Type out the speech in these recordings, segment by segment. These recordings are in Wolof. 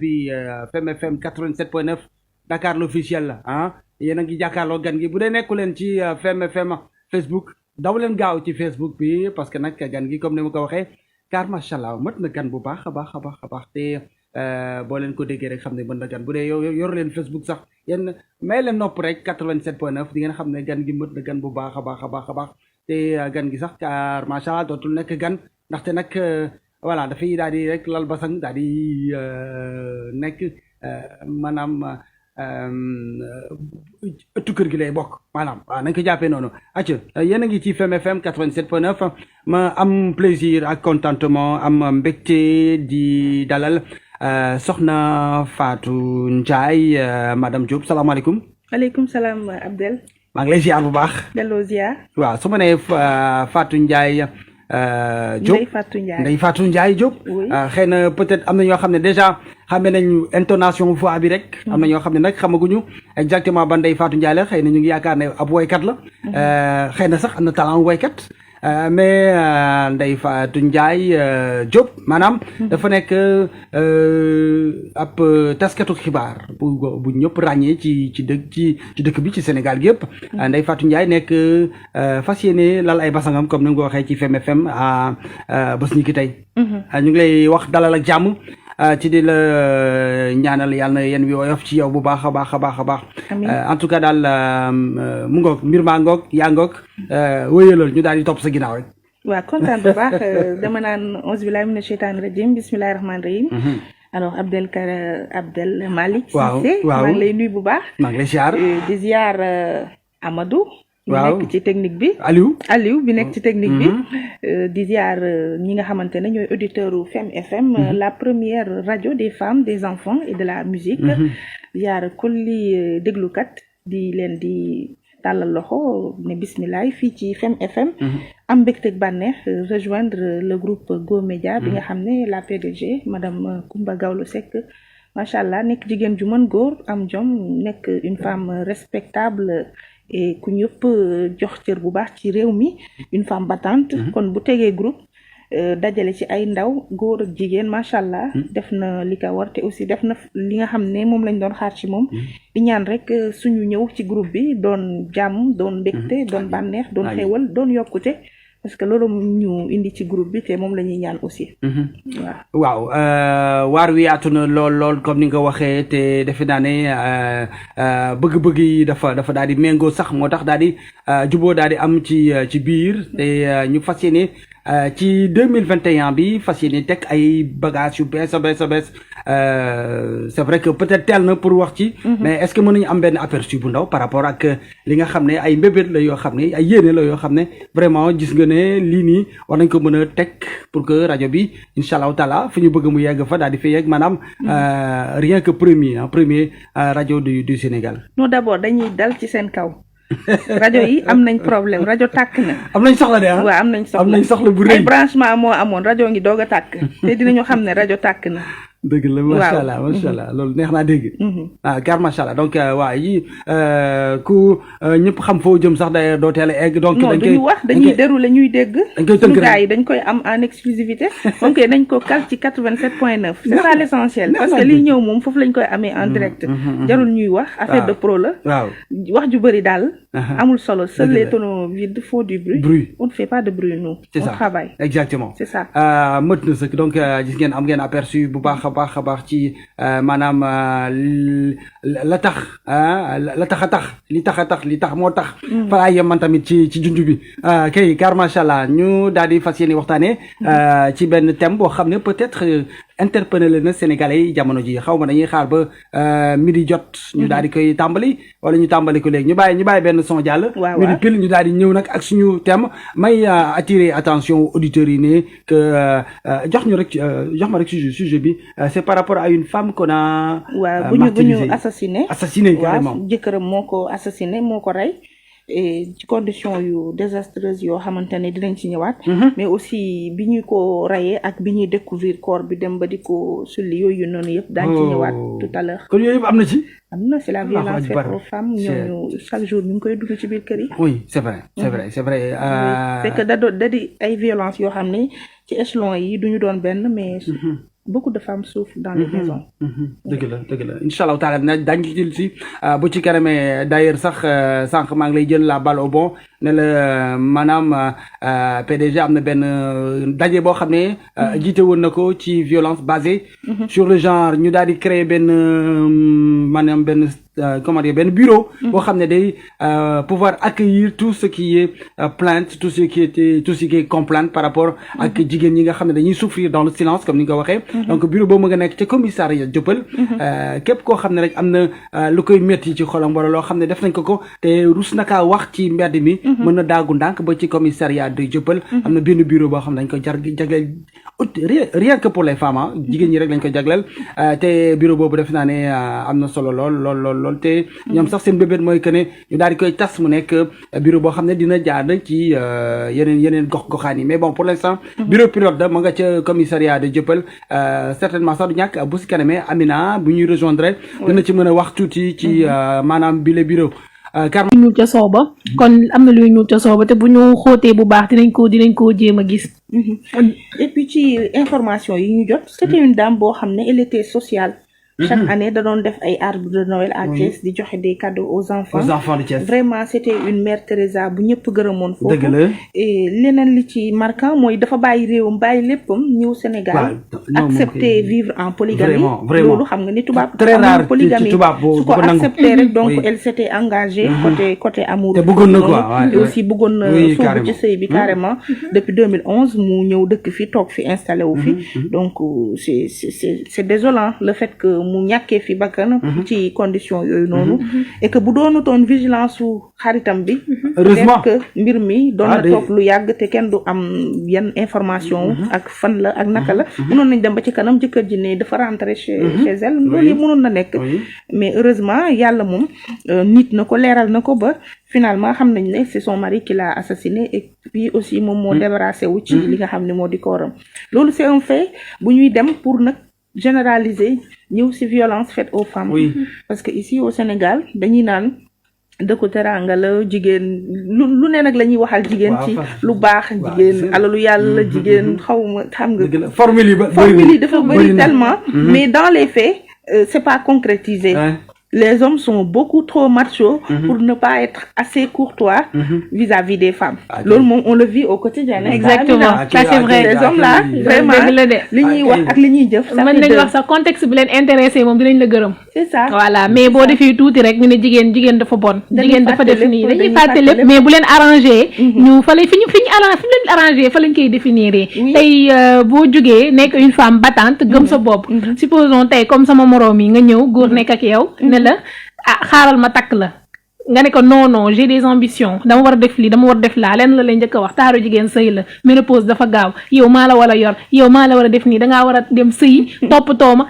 bi Fem FM 87.9 Dakar l'officiel la ah yéen a ngi jàkkaarloo gan gi bu dee nekku leen ci Fem FM Facebook daw leen gaaw ci Facebook bi parce que nag gan gi comme ni ma ko waxee car macha allah mët na gan bu baax a baax a baax a baax te boo leen ko déggee rek xam ne mën na gan bu dee yow yor leen Facebook sax yéen may leen nopp rek 87.9 di ngeen xam ne gan gi mët na gan bu baax a baax a baax a baax te gan gi sax car macha allah dootul nekk gan ndaxte nag voilà dafay daal di rek lal basang daal di nekk maanaam ëttu kër gi lay bokk maanaam waaw nañ ko jàppee noonu acca yéen a ngi ci Fem FM 87.9 ma am plaisir ak contentement am mbégte di dalal soxna Fatou Ndiaye madame Diop salaamaaleykum. maaleykum salaam Abdel. maa ngi lay ziar bu baax. delloo ziar. waaw su ma nee Fatou Ndiaye. Diop Ndeye Fatou Ndiaye Diop. xëy na peut-être am na ñoo xam ne déjà xamee nañu intonation voix bi rek. am na ñoo xam ne nag xamaguñu exactement ban Ndeye Fatou Ndiaye la xëy na ñu ngi yaakaar ne ab woykat la. xëy na sax am na talent woykat. mais Ndeye Fatou Ndiaye Diop maanaam. dafa nekk ab taskatu xibaar bu ñëpp ràññee ci dëkk bi ci Sénégal gi yëpp. Ndeye Fatou Ndiaye nekk fas yéene lal ay basangam comme ni nga ko waxee ci Fem FM bés ni ki tey. ñu ngi lay wax dalal ak jàmm. ci di la ñaanal yàlla na yéen wi woyof ci yow bu baax a baax a baax a baax. en tout cas daal mu ngoog mbir maa ngoog yaa ngoog wéyalal ñu daal di topp sa ginnaaw rek. waaw kontaan bu baax dama naan auzu billaahi mina sheytaani rajiim bismillaahi rahmaani rahiim. alors Abdel Malick. Cissé maa ngi lay nuyu bu baax. maa ngi lay ziar di ziar Amadou. waaw bi nekk ci technique bi. Aliou bi nekk ci technique bi. di ziar ñi nga xamante ne ñooy auditeurs u Fem FM. la première radio des femmes des enfants et de la musique. ziar kulli déglukat di leen di tàllal loxo ne bismillah fii ci Fem FM. am mbégteeg bànneex rejoindre le groupe Go Média bi nga xam ne la PDG madame Coumba Gawlo Seck macha allah nekk jigéen ju mën góor am jom nekk une femme respectable. et ku ñëpp jox cër bu baax ci réew mi une femme battante. kon bu tegee groupe dajale ci ay ndaw góor ak jigéen macha allah. def na li ko war te aussi def na li nga xam ne moom lañ doon xaar ci moom. di ñaan rek suñu ñëw ci groupe bi doon jàmm doon mbégte doon bànneex doon xéewal doon yokkute. parce que loolu ñu indi ci groupe bi te moom la ñuy ñaan aussi. waaw waar wi yaatu na lool comme ni nga ko waxee te defe naa ne bëgg-bëgg yi dafa daal di méngoo sax moo tax daal di juboo daal di am ci biir te ñu fas yéene ci 2021 bi fas yéene teg ay bagages yu bees a bees c'est vrai que peut-être teel na pour wax ci. mais est-ce que mën nañu am benn aperçu bu ndaw par rapport ak li nga xam ne ay mbébét la yoo xam ne ay yéene la yoo xam ne vraiment gis nga ne lii nii war nañ ko mën a teg pour que rajo bi incha allahu taala fi ñu bëgg mu yegg fa daal di fa yegg maanaam rien que premier rajo du Sénégal. non d'abord dañuy dal ci seen kaw. rajo yi am nañ problème rajo tàkk na. am nañ soxla de ah. waaw am nañ soxla bu rëy. ay branchement moo amoon rajo ngi doog a tàkk te dinañu xam ne rajo tàkk na. dëgg la macha allah loolu neex naa dégg. car macha allah donc waa yi ku ñëpp xam foo jëm sax day doo teel a egg. donc non duñu wax dañuy dérouler ñuy dégg. dañ koy tënk gars yi dañ koy am en exclusivité donc nañ ko kal ci 87.9. c'est ça l'essentiel parce que liy ñëw moom foofu lañ koy amee en direct. jarul ñuy wax affaire de pro la. waaw wax ju bëri daal. amul solo seuls les tonneaux vides font du bruit. on ne fait pas de bruit nous. c'est ça on travaille. exactement c'est ça. mët na sëkk donc gis ngeen am ngeen aperçu bu baax a baax ci maanaam la tax li tax moo tax. falaa yem man tamit ci junj bi kay car macha allah ñu daal di fas yéene waxtaanee ci benn thème boo xam ne peut-être interpellé na Sénégalais yi jamono ji xaw ma dañuy xaar ba midi jot. ñu daal di koy tàmbali wala ñu tàmbali ko léegi ñu bàyyi benn son jàll. midi pile ñu daal di ñëw nag ak suñu thème may attirer attention auditeurs yi ne que jox ma rek sujet bi c'est par rapport à une femme qu'on a. waaw bu ñu assassiné carrément. waaw jëkkëram moo ko assassiné moo ko rey. ci condition yu désastreuses yoo xamante ne dinañ ci ñëwaat. mais aussi bi ñu ko rayee ak bi ñuy découvrir corps bi dem ba di ko sulli yooyu noonu yëpp. daañu ci ñëwaat tout à l'heure. kon yooyu yëpp am na ci. am na c'est la violence faite aux femmes ñooñu chaque jour ñu ngi koy dugg ci biir kër yi. oui c'est vrai. c'est que da di ay violence yoo xam ne ci échelon yi duñu doon benn mais beaucoup de femmes souffrent dans les maisons. dëgg la incha allah taala daañu ci jël si bu ci kanamee d'ailleurs sax sànq maa ngi lay jël la balle au bon ne la maanaam PDG am na benn daje boo xam ne jiite woon na ko ci violence basée sur le genre ñu daal di créer benn maanaam benn comment dire benn bureau boo xam ne day pouvoir accueillir tout ce qui est plainte tout ce qui est complainte par rapport ak jigéen ñi nga xam ne dañuy souffrir dans le silence comme ni nga ko waxee donc bureau boobu nga nekk ca commissariat Dieuppeul képp koo xam ne rek am na lu koy métti ci xolam wala loo xam ne def nañ ko te rus na kaa wax ci mbedd mi mën na daagu ndànk ba ci commissariat de Dieuppeul am na benn bureau boo xam ne dañ ko jagleel rien que pour les femmes jigéen ñi rek lañ ko jagleel te bureau boobu def naa ne am na solo lool te ñoom sax seen bébét mooy que ne ñu daal di koy tas mu nekk bureau boo xam ne dina jaar ci yeneen gox-goxaan yi mais bon pour l'instant bureau pilote da ma nga ca commissariat de Dieuppeul certainement sax du ñàkk bu si kanamee Amina bu ñuy rejoindre dina ci mën a wax tuuti ci maanaam bile bureau ñuul ca soow ba kon am na luy ñuul ca soow ba te bu ñu xóotee bu baax dinañ koo jéem a gis et puis ci information yi ñu jot c'était une dame boo xam ne elle était sociale chaque année da doon def ay arbre de Noël à Thiès di joxe des cadeaux aux enfants de Thiès vraiment c'était une mère Teresa bu ñëpp gërëmoon foofu et leneen li ci marquant mooy dafa bàyyi réewam bàyyi léppam ñëw Sénégal accepter vivre en polygamie loolu xam nga ni tubaab am polygamie su ko accepter rek donc elle s'était engagée côté amour et aussi bëggoon na sóobu ci sëy bi carrément depuis 2011 mu ñëw dëkk fi toog fi installé wu fi donc c'est désolant le fait que mu ñàkkee fi bakkan ci condition yooyu noonu et que bu doonutoon vigilance su xaritam bi heureusement que mbir mi doon na toog lu yàgg te kenn du am yenn information ak fan la ak naka la mënoon nañ dem ba ci kanam jëkkër ji ne dafa rentrer chez elle loolu yëpp mënoon na nekk mais heureusement yàlla moom nit na ko leeral na ko ba finalement xam nañ ne c'est son mari qui l'a assassiné et puis aussi moom moo débarrassé wu ci li nga xam ne moo di kooram loolu c'est un fait bu ñuy dem pour nag généraliser ñëw ci violence faite aux femmes parce que ici au Sénégal dañuy naan dëkku teraanga la jigéen lu ne nag la ñuy waxal jigéen ci lu baax jigéen alalu yàlla jigéen xawma xam nga formule yi dafa bëri tellement mais dans les faits c'est pas concrétisé les hommes sont beaucoup trop machos pour ne pas être assez courtois vis-à-vis des femmes. Loolu moom on le vit au quotidien. Exactement, ça c'est vrai. Les hommes là vraiment li ñuy wax ak li ñuy jëf. mën nañu wax sax contexte bi leen intéressé moom dinañ la gërëm. C'est ça. Voilà mais boo defee tuuti rek ñu ne jigéen dafa bon. jigéen dafa def nii dañuy fàtte lépp mais bu leen arrangé. ñu fa lay fi leen arrangé fa lañ koy définir. tey boo jógee nekk une femme battante gëm sa bopp. supposons tey comme sama moroom yi nga ñëw góor nekk ak yow. la xaaral ma takk la nga ne ko non j'ai des ambitions dama war a def lii dama war a def laa lenn la lay njëkk a wax taaru jigéen sëy la ménopause dafa gaaw yow maa la war a yor yow maa la war a def nii dangaa war a dem sëyi toppatoo ma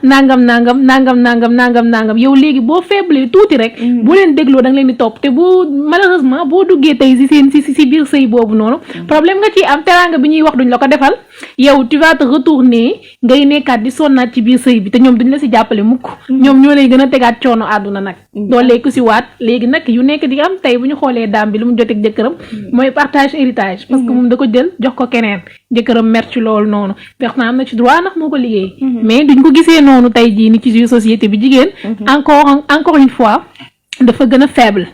nangam yow léegi boo faible tuuti rek boo leen dégloo da nga leen di topp te boo malheureusement boo duggee tey si biir sëy boobu noonu problème nga ciy am teraanga bi ñuy wax duñ la ko defal yow tu vas te retourner ngay nekkaat di sonnaat ci biir sëy bi te ñoom duñ la si jàppale mukk ñoom ñoo lay gën a tegaat coono àdduna nag doolee ku si waat léegi nag yu nekk di am tey bu ñu xoolee daam bi lu mu joteeg jëkkëram mooy partage héritage parce que moom da ko jël jox ko keneen jëkkëram mer ci loolu noonu pourtant am na ci droit ndax moo ko liggéey mais duñ ko gisee noonu tey jii ni ci société bi jigéen encore une fois dafa gën a faible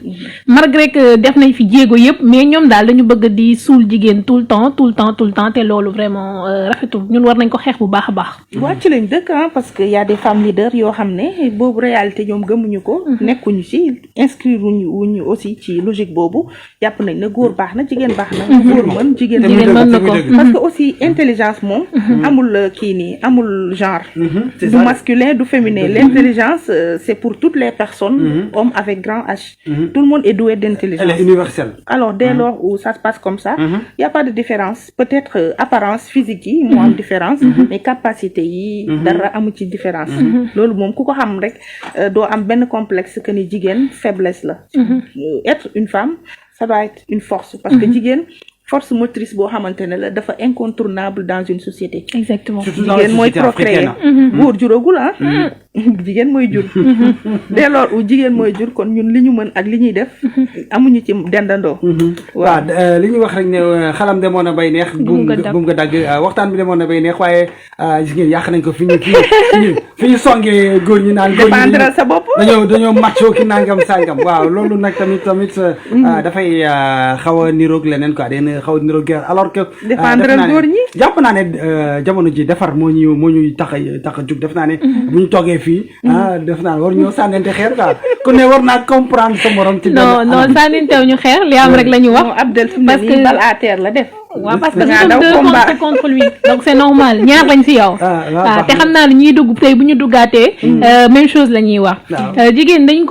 malgré que def nañ fi jéego yëpp mais ñoom daal dañu bëgg di suul jigéen tout le temps te loolu vraiment rafetul ñun war nañ ko xeex bu baax a baax. waa ci lañ dëkk parce que y a des femmes leaders yoo xam ne boobu réalité ñoom gëmuñu ko. nekkuñu ci inscrire wuñu aussi ci logique boobu jàpp nañ ne góor baax na jigéen baax na. góor mën jigéen mën na ko parce que aussi intelligence moom. amul kii nii amul genre. du masculin du féminin l'intelligence c'est pour toutes les personnes hommes avec grand H. Tout le monde est doué d'intelligence. Elle est universelle. Alors dès lors où ça se passe comme ça, y a pas de différence. Peut-être apparence physique yi moo am différence, mais capacité yi dara amu ci différence. Loolu moom ku ko xam rek doo am benn complexe que ni jigéen faiblesse la. Être une femme, ça doit être une force parce que jigéen force motrice boo xamante ne la dafa incontournable dans une société. Exactement. jigéen mooy procréer. góor juróogul jigéen mooy jur dès lors où jigéen mooy jur kon ñun li ñu mën ak li ñuy def amuñu ci dendandoo waaw li ñuy wax rek ne xalam demoon na bay neex buum nga dagg waxtaan bi demoon na bay neex waaye gis ngeen yàq nañ ko fi ñu songee góor ñi naan góor ñi sa bopp dañoo macho ki nangam sangam waaw loolu nag tamit dafay xaw a niroog leneen quoi dañ xaw a niroog guerre alors que défendre góor ñi jàpp naa ne jamono ji defar moo ñuy tax a jug def naa ne bu ñu toogee fii def naa war ñoo sànnente xeer quoi ku ne war naa comprendre sa morom ci non sànnentew ñu xeer li am rek la ñu wax Abdel parce que bal à terre la def waaw parce que nous sommes contre lui donc c'est normal ñaar lañ ci yow waaw te xam naa ne ñuy dugg tey bu ñu duggaatee même chose la ñuy wax jigéen dañ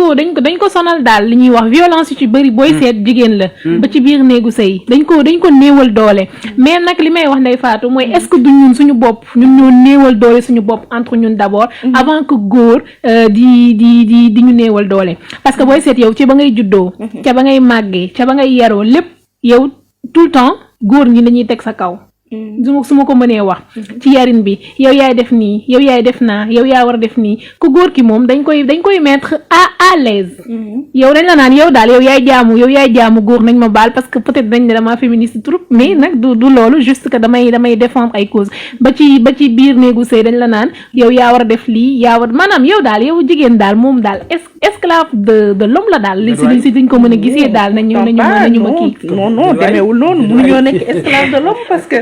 ko sonal daal li ñuy wax violence yu ci bëri booy seet jigéen la ba ci biir néegu sëy dañ ko néewal doole mais nag li may wax Ndeye Fatou mooy est-ce que du ñun suñu bopp ñun ñoo néewal doole suñu bopp entre ñun d'abord avant que góor di ñu néewal doole parce que booy seet yow ci ba ngay juddoo ca ba ngay màggee ca ba ngay yaroo lépp yow tout le temps góor ñi dañuy teg sa kaw su ma ko mënee wax ci yarin bi yow yaay def nii yow yaay def naa yow yaa war a def nii ku góor ki moom dañ koy mettre à l'aise yow dañ la naan yow daal yow yaay jaamu góor nañ ma baal parce que peut-être dañ ne dama féministe trop mais nag du loolu juste que damay défendre ay cause ba ci biir néegu sëy dañ la naan yow yaa war a def lii yaa war maanaam yow daal yow jigéen daal moom daal esclave de l'homme la daal si duñ ko mën a gisee daal nañu ma kii non demeewul noonu mënuñoo nekk esclave de l'homme parce que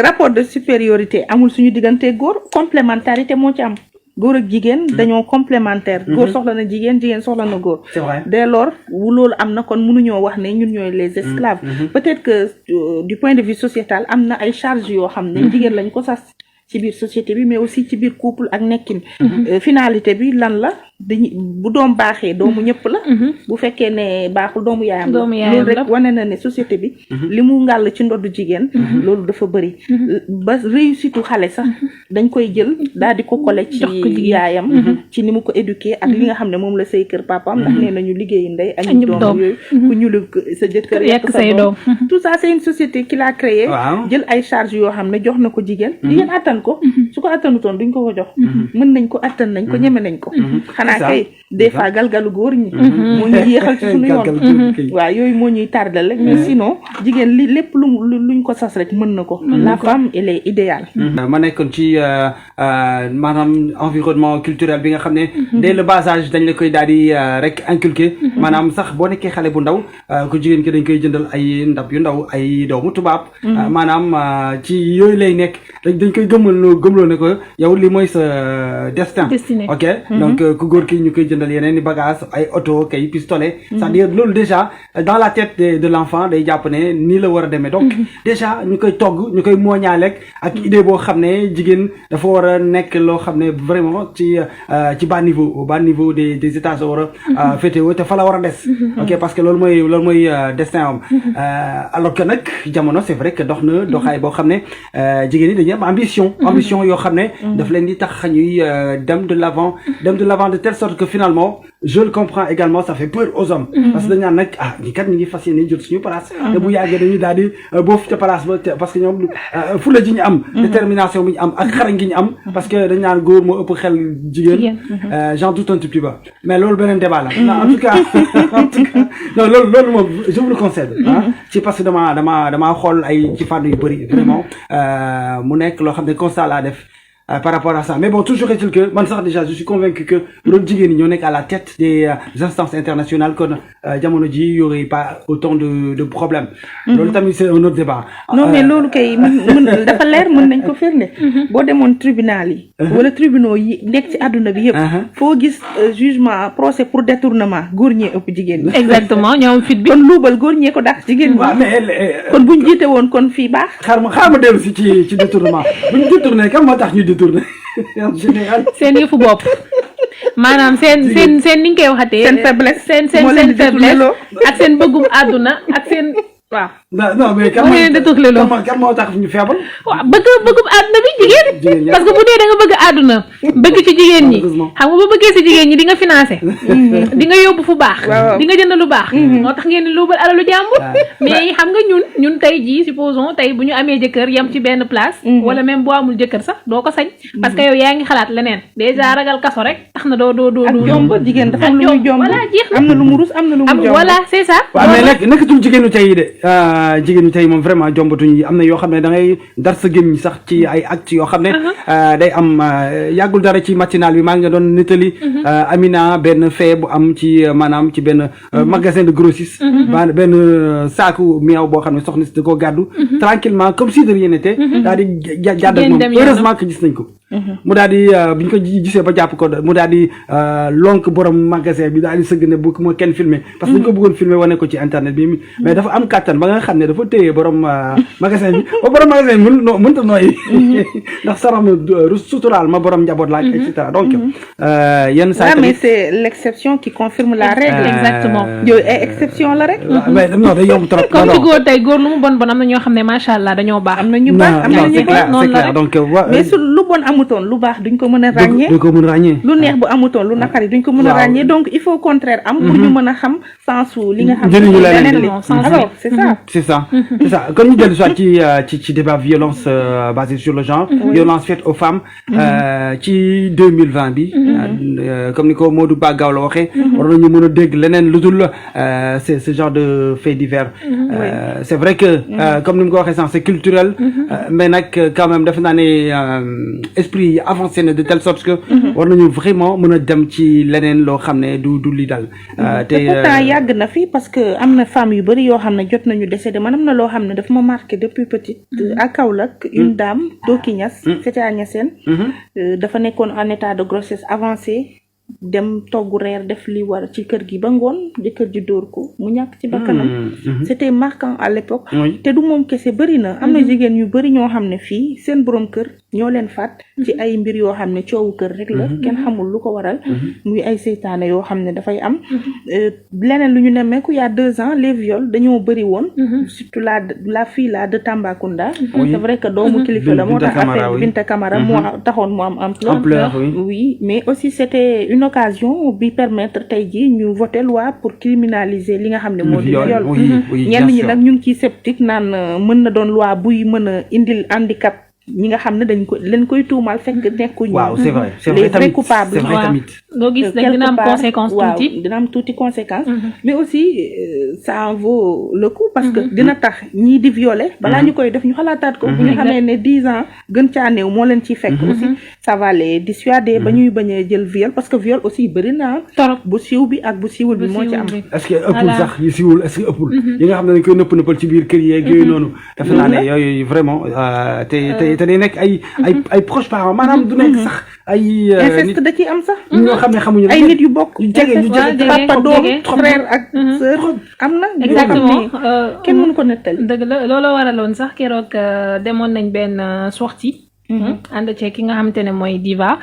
rapport de supériorité amul suñu diggante góor complémentarité moo ci am góor ak jigéen dañoo complémentaire góor soxla na jigéen soxla na góor dès lors wu loolu am na kon mënuñoo wax ne ñun ñooy les esclaves peut-être que du point de vue sociétal am na ay charges yoo xam ne jigéen lañ ko sas ci biir société bi mais aussi ci biir couple ak nekkin finalité bi lan la bu doom baaxee doomu ñëpp la bu fekkee ne baaxul doomu yaayam la loolu rek wane na ne société bi li mu ngàll ci ndoddu jigéen loolu dafa bëri ba réussitu xale sax dañ koy jël daal di ko coller ci yaayam ci ni mu ko éduquer ak li nga xam ne moom la say kër papaam ndax nee nañu liggéeyu ndey ak ñu doom yooyu ku ñulu sa jëkkër yekk sa doom tout ça c'est une société qui l'a créé jël ay charges yoo xam ne jox na ko jigéen attan ko su ko attanutoon duñ ko jox mën nañ ko attan nañ ko ñeme nañ ko xanaa kay des fois galgalu góor ñi moo ñu yéexal ci suñu yoon waaw yooyu moo ñuy tardal rek mais sinon jigéen li lépp luñ ko sas rek mën na ko la femme elle est idéale ma nekkoon ci maanaam environnement culturel bi nga xam ne dès le bas âge dañ la koy daal di rek inculquer maanaam sax boo nekkee xale bu ndaw ku jigéen ki dañ koy jëndal ay ndab yu ndaw ay doomu tubaab maanaam ci yooyu lay nekk dañ koy gëmloo ne ko yow li mooy sa destin ok donc ku góor ki ñu koy jëndal yeneen i bagage ay auto kay pistolet c'est-à-dire loolu déjà dans la tête de l'enfant day jàpp ne nii la war a demee donc déjà ñu koy togg ñu koy mooñaaleeg ak idée boo xam ne jigéen dafa war a nekk loo xam ne vraiment ci bas niveau des états war a fétéo te fa la war a des ok parce que loolu mooy destin am alors que nag jamono c'est vrai que dox na doxaay boo xam ne jigéen ñi dañuy am ambition yoo xam ne daf leen di tax ñuy dem de l'avant de telle sorte que finalement je le comprends également ça fait peur aux hommes parce que dañ naan nag ñi kat ñu ngi fas yéene jël suñu place te bu yàggee dañuy daal di boofu ca place ba parce que ñoom fulla ji ñu am détermination bi ñu am ak xarañ gi ñu am parce que dañ naan góor moo ëpp xel jigéen j'en doute un tout petit peu mais loolu beneen débat la en tout cas non loolu moom je vous le concède ci parce que dama xool ay ci fànn yu bëri vraiment mu nekk loo xam ne constat laa def par rapport à ça mais bon toujours est-il que man sax déjà je suis convaincu que loolu jigéen ñi ñoo nekk à la tête des instances internationales kon jamono ji y aurait pas autant de problèmes loolu tamit c'est un autre débat non mais loolu kay mën dafa leer mën nañ ko firnde boo demoon tribunal yi wala tribunaux yi nekk ci àdduna bi yëpp foo gis jugement procès pour détournement góor ñee ëpp jigéen ñi exactement ñoom fit bi kon luubal góor ñee ko dàq jigéen ñi kon buñ jiite woon kon fii baax xaar ma dellu si ci détournement buñ détourné kan moo tax ñu détourné en général seen yëfu bopp maanaam seen niñ koy waxatee seen faiblesse seen faiblesse ak seen bëggum àdduna ak seen waaw non mais kan moo tax ñu feebal. waaw bëgg àdduna bi jigéen parce que bu dee da nga bëgg àdduna bëgg ci jigéen ñi xam nga ba bëggee si jigéen ñi di nga financé di nga yóbbu fu baax di nga jënd lu baax moo tax ngeen di luubal alalu jàmbur mais xam nga ñun tey jii supposons tey bu ñu amee jëkkër yem ci benn place wala même boo amul jëkkër sax doo ko sañ parce que yow yaa ngi xalaat leneen déjà ragal kaso rek tax na doo ak jomb jigéen dafa am lu muy jomb voilà jeex am na lu mu rus am na lu mu jomb voilà c'est ça waaw mais nekkatul jigéenu tey yi de jigéenu tey moom vraiment jombatuñ yi am na yoo xam ne da ngay dar sa gémmiñ sax ci ay actes yoo xam ne day am yàggul dara ci matinal bi maa ngi doon nettali Amina benn fee bu am ci maanaam ci benn magasin de grossiste benn saaku meew boo xam ne soxna si da koo gàddu tranquillement comme si de rien n'était daal di jàdd ak moom heureusement que gis nañ ko mu daal di bi ñu ko gisee ba jàpp ko mu daal di lonk borom magasin bi daal di sëgg ne bu ma kenn filmé parce que dañ ko bëggoon filmé wane ko ci internet bi mais dafa am kàttan ba nga xam ne dafa téye borom magasin bi ba borom magasin bi mënta nooyi ndax sarax ma suturaal ma borom njaboot laaj et cetera donc yenn saa mais c'est l'exception qui confirme la règle exactement yooyu ay exception la rek mais non day yomb trop comme ci góor tey góor lu mu bon am na ñoo xam ne macha allah dañoo baax am na ñu baax am na ñu baax noonu la donc mais su lu bon amutoon lu baax duñ ko mën a ràññee duñ ko mën a ràññee lu neex bu amutoon lu naqari duñ ko mën a ràññee donc il faut au contraire am pour ñu mën a xam sensu li nga xam ne leneen li alors c'est ça c'est ça kon ñu dellu soit ci débat violence basée sur le genre violence faite aux femmes ci 2020 bi comme ni ko Modou Ba Gaaw la waxee war nañu mën a dégg leneen lu dul c'est ce genre de fait divers c'est vrai que comme ni mu ko waxee sànq c'est culturel mais nag quand même def naa ne esprit yi avancé na de telle sorte que war nañu vraiment mën a dem ci leneen loo xam ne du li dal te pourtant yàgg na fi parce que am na femmes yu bëri yoo xam ne jot nañu décédé man am na loo xam ne daf ma marqué depuis petite à Kaolack une dame Doki Niass c'était à Niassène dafa nekkoon en état de grossesse avancée dem togg reer def li war ci kër gi ba ngoon jëkkër ji dóor ko mu ñàkk ci bakkanam c'était marquant à l'époque te du moom kese bëri na am na jigéen yu bëri ñoo xam ne fii seen borom kër ñoo leen faat ci ay mbir yoo xam ne coowu kër rek la kenn xamul lu ko waral muy ay seytaane yoo xam ne dafay am leneen lu ñu nemmeeku il y a 2 ans les viols dañoo bëri woon surtout la fille là de Tambacounda c'est vrai que doomu kilifa la moo tax affaire Binta Camara moo taxoon mu am ampleur oui mais aussi c'était une occasion bi permettre tey jii ñu voter loi pour criminaliser li nga xam ne moo di viol ñenn ñi nag ñu ngi ciy sceptique naan mën na doon loi buy mën a indil handicap ñi nga xam ne leen koy tuumal fekk nekkuñu waaw c'est vrai les vrais coupables c'est vrai tamit doo gis nag dina am conséquence tuuti dina am tuuti conséquence mais aussi ça en vaut le coup parce que dina tax ñii di violer balaa ñu koy def ñu xalaataat ko bu ñu xamee ne 10 ans gën caa néew moo leen ciy fekk aussi ça va les dissuader ba ñuy bañ a jël viol parce que viol aussi bëri na torop bu siiw bi ak bu siiwul bi moo ci am est-ce que ëppul sax yi siiwul est-ce que ëppul yi nga xam ne dañ koy nëppal ci biir kër yeeg yooyu noonu defe naa ne yooyu vraiment te day nekk ay proches parents maanaam du nekk sax ay inceste da ciy am sax ñoo xam ne xamuñu ay nit yu bokk jege ñu jege papa doom frère ak sœur am na exactement kenn mënu ko nettali dëgg la looloo waraloon sax keroog demoon nañ benn sortie ànd ceeg ki nga xamante ne mooy Diva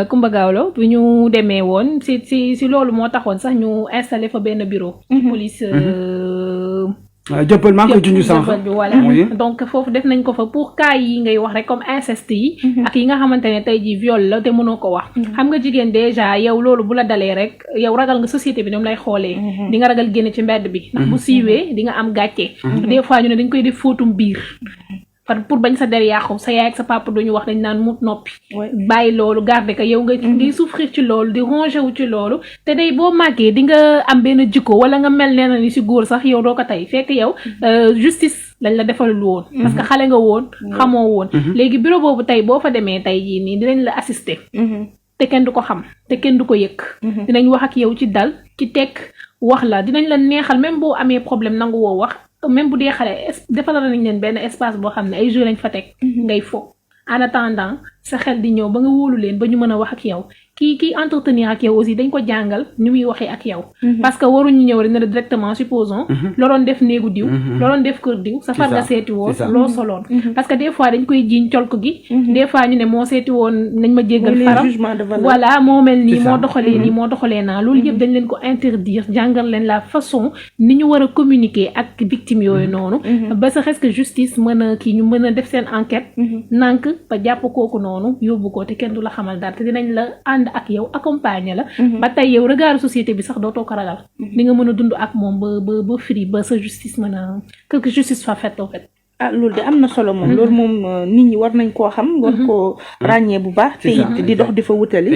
Coumba Gawlo bi ñu demee woon si loolu moo taxoon sax ñu installé fa benn bureau police jëppal maa ngi koy junj sànq voilà donc foofu def nañ ko fa pour cas yi ngay wax rek comme inceste yi ak yi nga xamante ne tey jii viol la te mënoo ko wax xam nga jigéen déjà yow loolu bu la dalee rek yow ragal nga société bi ñoom lay xoolee di nga ragal génn ci mbedd bi ndax bu siiwee di nga am gàcce des fois ñu ne dañ koy def fóotum biir pour bañ sa der yàqu sa yaay ak sa papa duñu wax dañ naan mut noppi bàyyi loolu garder que yow ngay souffrir ci loolu di ranger wu ci loolu te day boo màggee di nga am benn jikko wala nga mel nee na ni si góor sax yow doo ko tey fekk yow justice lañ la defalul woon parce que xale nga woon xamoo woon léegi bureau boobu tey boo fa demee tey jii nii dinañ la assister te kenn du ko xam te kenn du ko yëg dinañ wax ak yow ci dal ci tekk wax la dinañ la neexal même boo amee problème nangu woo wax même bu dee xale defal nañ leen benn espace boo xam ne ay jeux lañ fa teg ngay fo en attendant sa xel di ñëw ba nga wóolu leen ba ñu mën a wax ak yow kii entretenir ak yow aussi dañ ko jàngal ni muy waxee ak yow. parce que waruñu ñëw rek ne la directement supposons. loo doon def néegu diw. loo doon def kër diw. sa far nga seeti woon loo soloon. parce que des fois dañ koy jiiñ colk gi. des fois ñu ne moo seeti woon nañ ma jéggal faram. voilà moo mel nii moo doxalee nii moo doxalee naa loolu yëpp dañ leen ko interdire jàngal leen la façon ni ñu war a communiquer ak victime yooyu noonu. ba sa presque justice mën a kii ñu mën a def seen enquête. nànk ba jàpp kooku noonu yóbbu ko te kenn du la xamal dara te dinañ la ànd ak yow accompagner la. ba tey yow regard société bi sax dootoo ko ragal. di nga mën a dund ak moom ba free ba sa justice mën a que justice soit faite en fait. loolu de am na solo moom loolu moom nit ñi war nañ koo xam war koo ràññee bu baax te it di dox di fa wutali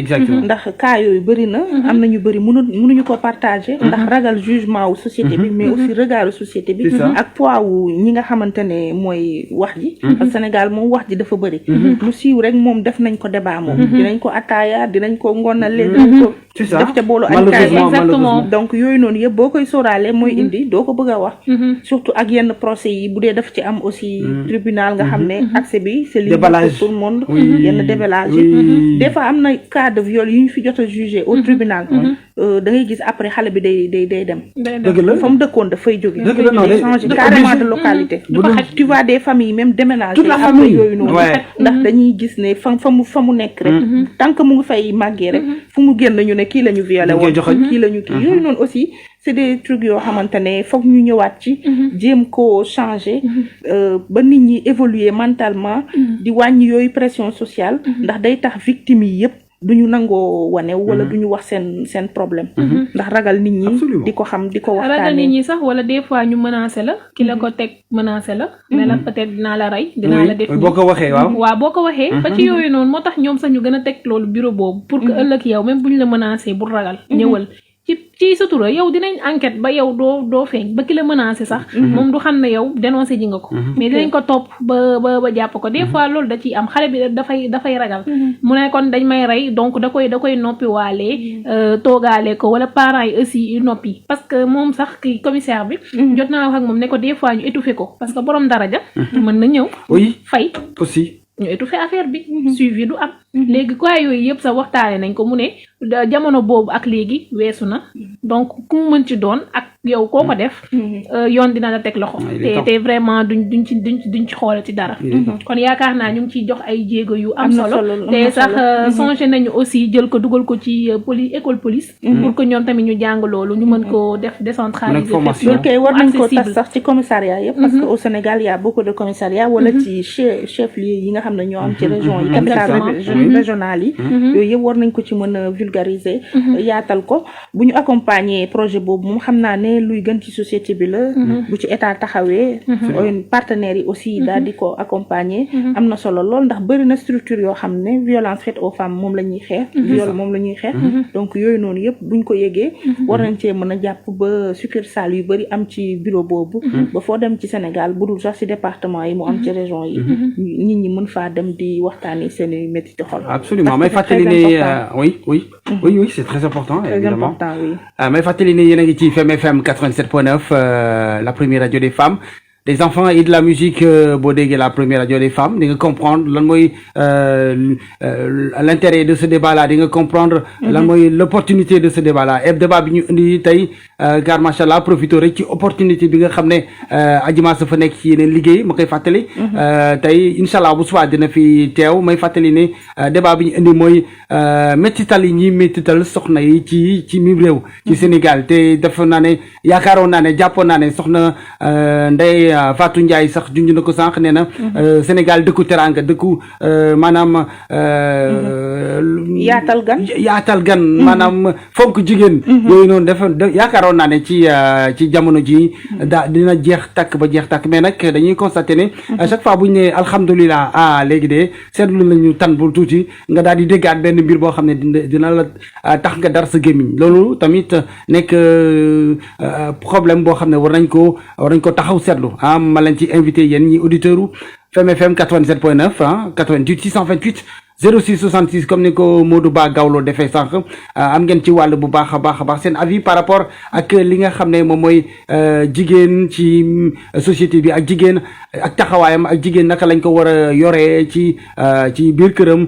ndax cas yooyu bëri na am na ñu bëri mënuñu ko partager ndax ragal jugement wu société bi mais aussi regardu société bi ak poids wu ñi nga xamante ne mooy wax ji parce que Sénégal moom wax ji dafa bëri lu siiw rek moom def nañ ko débat moom dinañ ko ataaya dinañ ko ngonale dinañ ko def ca boolu añ exactement donc yooyu noonu yëpp boo koy sóoraale mooy indi doo ko bëgg a wax surtout ak yenn procès yi bu dee daf ci am aussi tribunal nga xam ne accès bi c'est libre pour tout le monde yenn déballage yi des fois am na cas de viol yu ñu fi jot a jugé au tribunal da ngay gis après xale bi day dem fa mu dëkkoon dafay jóge day changer carrément de localité tu vois des familles même déménager après yooyu noonu ndax dañuy gis ne fa mu nekk rek tant que mu ngi fay màggee rek fu mu génn ñu ne kii la ñu violé woon kii la ñu kii yooyu noonu aussi c'est des trucs yoo xamante ne foog ñu ñëwaat ci jéem koo changer ba nit ñi évoluer mentalement di wàññi yooyu pression sociale ndax day tax victimes yi yëpp duñu nangoo wane wala duñu wax seen problème ndax ragal nit ñi di ko xam di ko waxtaanee ragal nit ñi sax wala des fois ñu menacé la ki la ko teg menacé la mais la peut-être dinaa la rey dinaa la def boo ko waxee waaw boo ko waxee ba ci yooyu noonu moo tax ñoom sax ñu gën a teg loolu bureau boobu pour que ëllëg yow même buñ la menacé bu ragal ñëwal ci sutura yow dinañ enquête ba yow doo feeñ ba ki la menacé sax moom du xam ne yow dénoncé ji nga ko mais dinañ ko topp ba jàpp ko des fois loolu da ciy am xale bi dafay ragal mu ne kon dañ may rey donc da koy noppi waalee toogaale ko wala parents yi aussi noppi parce que moom sax ki commissaire bi jot naa wax ak moom ne ko des fois ñu étouffé ko parce que borom daraja mën na ñëw fay aussi ñu étouffé affaire bi suivi du am léegi quoi yooyu yëpp sax waxtaane nañ ko mu ne jamono boobu ak léegi weesu na donc ku mu mën ci doon ak yow koo ko def yoon dina la teg loxo te vraiment duñ ci xoole ci dara kon yaakaar naa ñu ngi ciy jox ay jéego yu am solo te sax songé nañu aussi jël ko dugal ko ci école police pour que ñoom tamit ñu jàng loolu ñu mën ko def décentraliser loolu kay war nañ ko tas sax ci commissariat yëpp parce que au Sénégal y a beaucoup de commissariats wala ci chef lieu yi nga xam ne ñoo am ci région yi capitale régionale yi yooyu yëpp war nañ ko ci mën a vulgariser yaatal ko bu ñu accompagner projet boobu moom xam naa ne luy gën ci société bi la bu ci état taxawee partenaires yi aussi daal di ko accompagner am na solo lool ndax bëri na structure yoo xam ne violence faite aux femmes moom la ñuy xeex viol moom la ñuy xeex donc yooyu noonu yëpp buñ ko yëgee war nañ cee mën a jàpp ba succursale yu bëri am ci bureau boobu ba foo dem ci Sénégal bu dul sax ci département yi mu am ci région yi nit ñi mën faa dem di waxtaani seen i métti ci xol absolument may fàttali ne oui c'est très important évidemment may fàttali ne yéen a ngi ci FM 87.9 la première radio des femmes des enfants et de la musique boo déggee la première radio des femmes di nga comprendre lan mooy l'intérêt de ce débat là di nga comprendre lan mooy l'opportunité de ce débat là et débat bi ñu indi tey car machallah profité rek ci opportunité bi nga xam ne Adjima sa fa nekk ci yeneen liggéey ma koy fàttali tey inchallah bu subaa dina fi teew may fàttali ne débat bi ñu indi mooy méttital yi ñuy méttital soxna yi ci mim réew ci Sénégal te dafa naa ne yaakaaroon naa ne jàppoon naa ne soxna Ndeye Fatou Ndiaye sax junj na ko sànq nee na Sénégal dëkku teranga dëkku maanaam yaatal gan maanaam fonk jigéen yooyu noonu dafa yaakaaroon naa ne ci jamono ji dina jeex takk ba jeex takk mais nag dañuy constater ne à chaque fois bu ñu ne alhamdulilah léegi de seetlu nañu tan bul tuuti nga daal di déggaat benn mbir boo xam ne dina la tax nga dar sa gémmiñ loolu tamit nekk problème boo xam ne war nañ ko taxaw seetlu ma leen ci invité yéen ñi auditeurs u FM 87.9 88 628 06 66 comme ni ko Modou Ba Gawlo defee sànq am ngeen ci wàll bu baax a baax seen avis par rapport ak li nga xam ne moom mooy jigéen ci société bi ak jigéen ak taxawaayam ak jigéen naka lañ ko war a yoree ci biir këram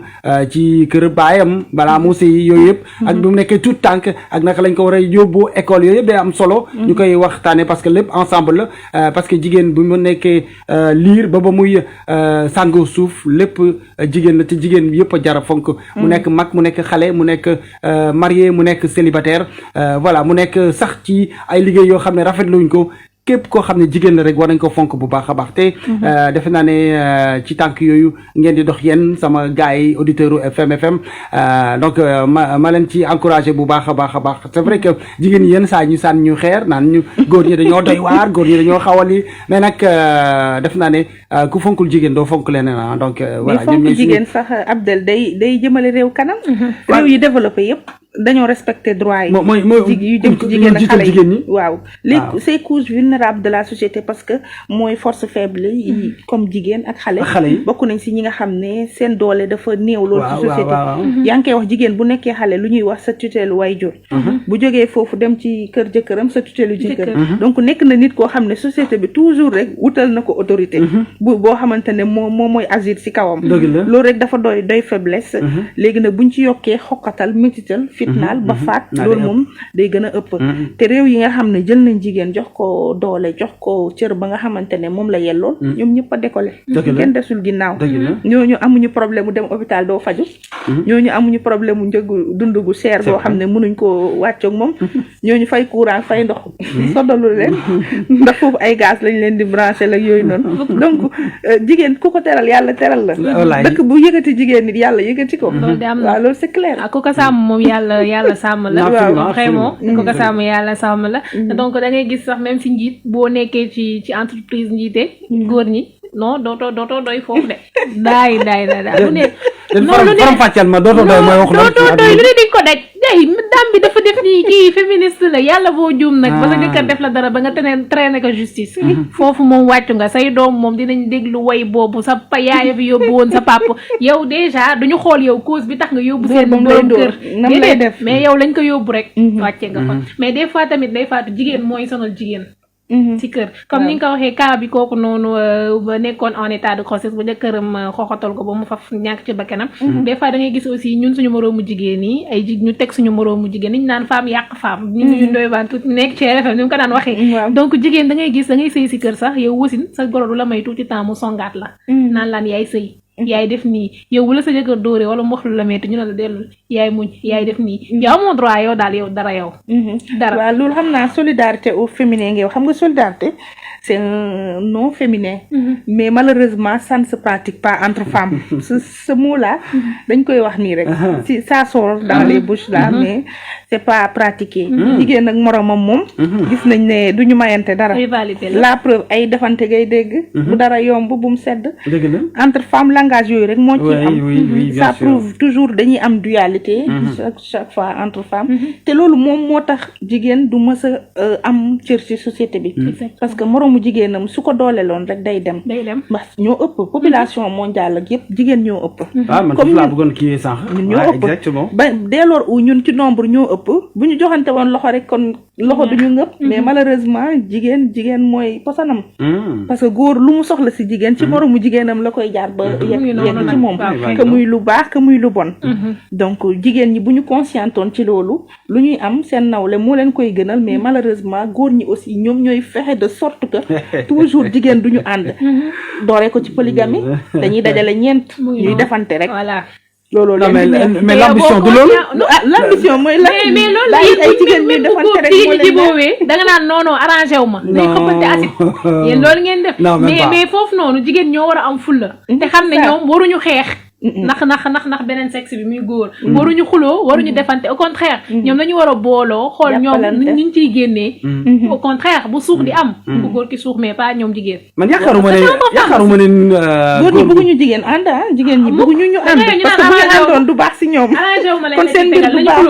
ci kër baayam balaa mu sëy yooyu yëpp ak bu mu nekkee tout tànk ak naka lañ ko war a yóbbu école yooyu yëpp day am solo ñu koy waxtaane parce que lépp ensemble la parce que jigéen bu mu nekkee liir ba muy sàngu suuf lépp jigéen la te jigéen yëpp a jara fonk mu nekk mag mu nekk xale mu nekk marié mu nekk célibataire voilà mu nekk sax ci ay liggéey yoo xam ne rafetluñ ko képp koo xam ne jigéen la rek war nañ ko fonk bu baax a baax te defe naa ne ci tànk yooyu ngeen di dox yéen sama gars yi auditeurs FM donc ma leen ci encouragé bu baax a baax c'est vrai que jigéen ñi yenn saa ñu sànni ñu xeer naan ñu góor ñi dañoo doy waar góor ñi dañoo xawali mais nag def naa ne ku fonkul jigéen doo fonk leneen donc voilà mais fonk jigéen sax Abdel day jëmale réew kanam réew yi développé yëpp dañoo respecté droit yi yu jëm ci jigéen ak xale yi waaw léegi ces couches vulnérables de la société parce que mooy force faible yi comme jigéen ak xale yi bokk nañ si ñi nga xam ne seen doole dafa néew loolu ci société yaa ngi koy wax jigéen bu nekkee xale lu ñuy wax sa tutelle waajur bu jógee foofu dem ci kër jëkkëram sa tutelle jëkkër donc nekk na nit koo xam ne société bi toujours rek wutal na ko autorité boo xamante ne moom mooy agir si kawam loolu rek dafa doy faiblesse léegi nag buñ ci yokkee xokkatal métital fitnaal ba faat loolu moom day gën a ëpp te réew yi nga xam ne jël nañ jigéen jox ko doole jox ko cër ba nga xamante ne moom la yellool ñoom ñëpp a décollé kenn desul ginnaaw ñooñu amuñu problème mu dem hôpital doo faju ñooñu amuñu problème mu njëgu dund gu cher boo xam ne mënuñ ko wàccoog moom ñooñu fay courant fay ndox soddalu leen ndax foofu ay gaz lañ leen di branché la yooyu noonu donc jigéen ku ko teral yàlla teral la dëkk bu yëkkati jigéen nit yàlla yëkkati ko waaw loolu c'est clair ku ko sàmm moom yàlla sàmm la vraiment ku ko sàmm yàlla sàmm la donc da ngay gis sax même si njiit boo nekkee ci entreprise njiite góor ñi non dootoo doy foofu de daay lu ne faram fàcceel ma dootoo doy mooy wax dootoo doy lu ne diñ ko daj day dam bi dafa def nii kii féministe la yàlla boo juum nag ba sa jëkkër def la dara ba nga traîner ko justice foofu moom wàccu nga say doom moom dinañ déglu way boobu sa yaaya fi yóbbu woon sa papa yow déjà duñu xool yow cause bi tax nga yóbbu seen borom kër déedéet mais yow lañ ko yóbbu rek wàcce nga fa mais des fois tamit day faatu jigéen mooy sonal jigéen ci kër comme ni nga ko waxee cas bi kooku noonu ba nekkoon en état de grossesse ba jëkkëram xoxatal ko ba mu faf ñàkk ci bakkanam des fois da ngay gis aussi ñun suñu moroomu jigéen yi ay ñu teg suñu moroomu jigéen ni ñu naan femme yàq femme ñu ndoy baan tuuti nekk ci RFM ni mu ko daan waxee donc jigéen da ngay gis da ngay sëy si kër sax yow wasin sa goro du la may tuuti temps mu songaat la naan laan yaay sëy yaay def nii yow bu la sa jëkkër dóoree wala mu wax lu la metti ñu ne la dellul yaay muñ yaay def nii yow amoo droit yow daal yow dara yow dara waaw loolu xam naa solidarité au féminin ngi yow xam nga solidarité c'est un nom féminin mais malheureusement ça ne se pratique pas entre femmes ce mot là dañ koy wax nii rek si ça sort dans les bouches là mais c'est pas pratiqué jigéen ak moromam moom gis nañ ne duñu mayante dara la preuve ay defante ngay dégg bu dara yomb bu mu sedd entre femmes langage yooyu rek moo ci am ça prouve toujours dañuy am dualité chaque fois entre femmes te loolu moom moo tax jigéen du mës a am cër ci société bi parce que moroomu jigéenam su ko dooleeloon rek day dem parce que ñoo ëpp population mondiale ak yëpp jigéen ñoo ëpp comme laa bëggoon kii sànq ñun ñoo ëpp ba dès lors où ñun ci nombre ñoo ëpp bu ñu joxante woon loxo rek kon loxo duñu ngëpp mais malheureusement jigéen mooy posanam parce que góor lu mu soxla si jigéen ci moroomu jigéenam la koy jaar ba yegg ci moom que muy lu baax que muy lu bon donc jigéen ñi bu ñu conscientoon ci loolu lu ñuy am seen nawle moo leen koy gënal mais malheureusement góor ñi aussi ñoom ñooy fexe de sorte que toujours jigéen duñu ànd dooree ko ci polygamie dañuy dajale ñeent ñuy defante rek loolu mais l'ambition du loolu l'ambition mooy la mais loolu ay jigéen ñi defante rek moo leen jiboowee da nga naan non arrangé wu ma day xëppante acide yéen loolu ngeen def mais foofu noonu jigéen ñoo war a am fulla te xam ne ñoom waruñu xeex ndax beneen sexe bi muy góor waruñu xuloo waruñu defante au contraire ñoom dañu war a booloo xool ñoom ñu ciy génnee au contraire bu suux di am bu góor ki suux mais pas ñoom jigéen man yaakaaruma ne góor ñi bëgguñu jigéen ànd jigéen ñi bëgguñu ñu ànd parce que bu ñu àndoon du baax si ñoom kon seen mbir du baax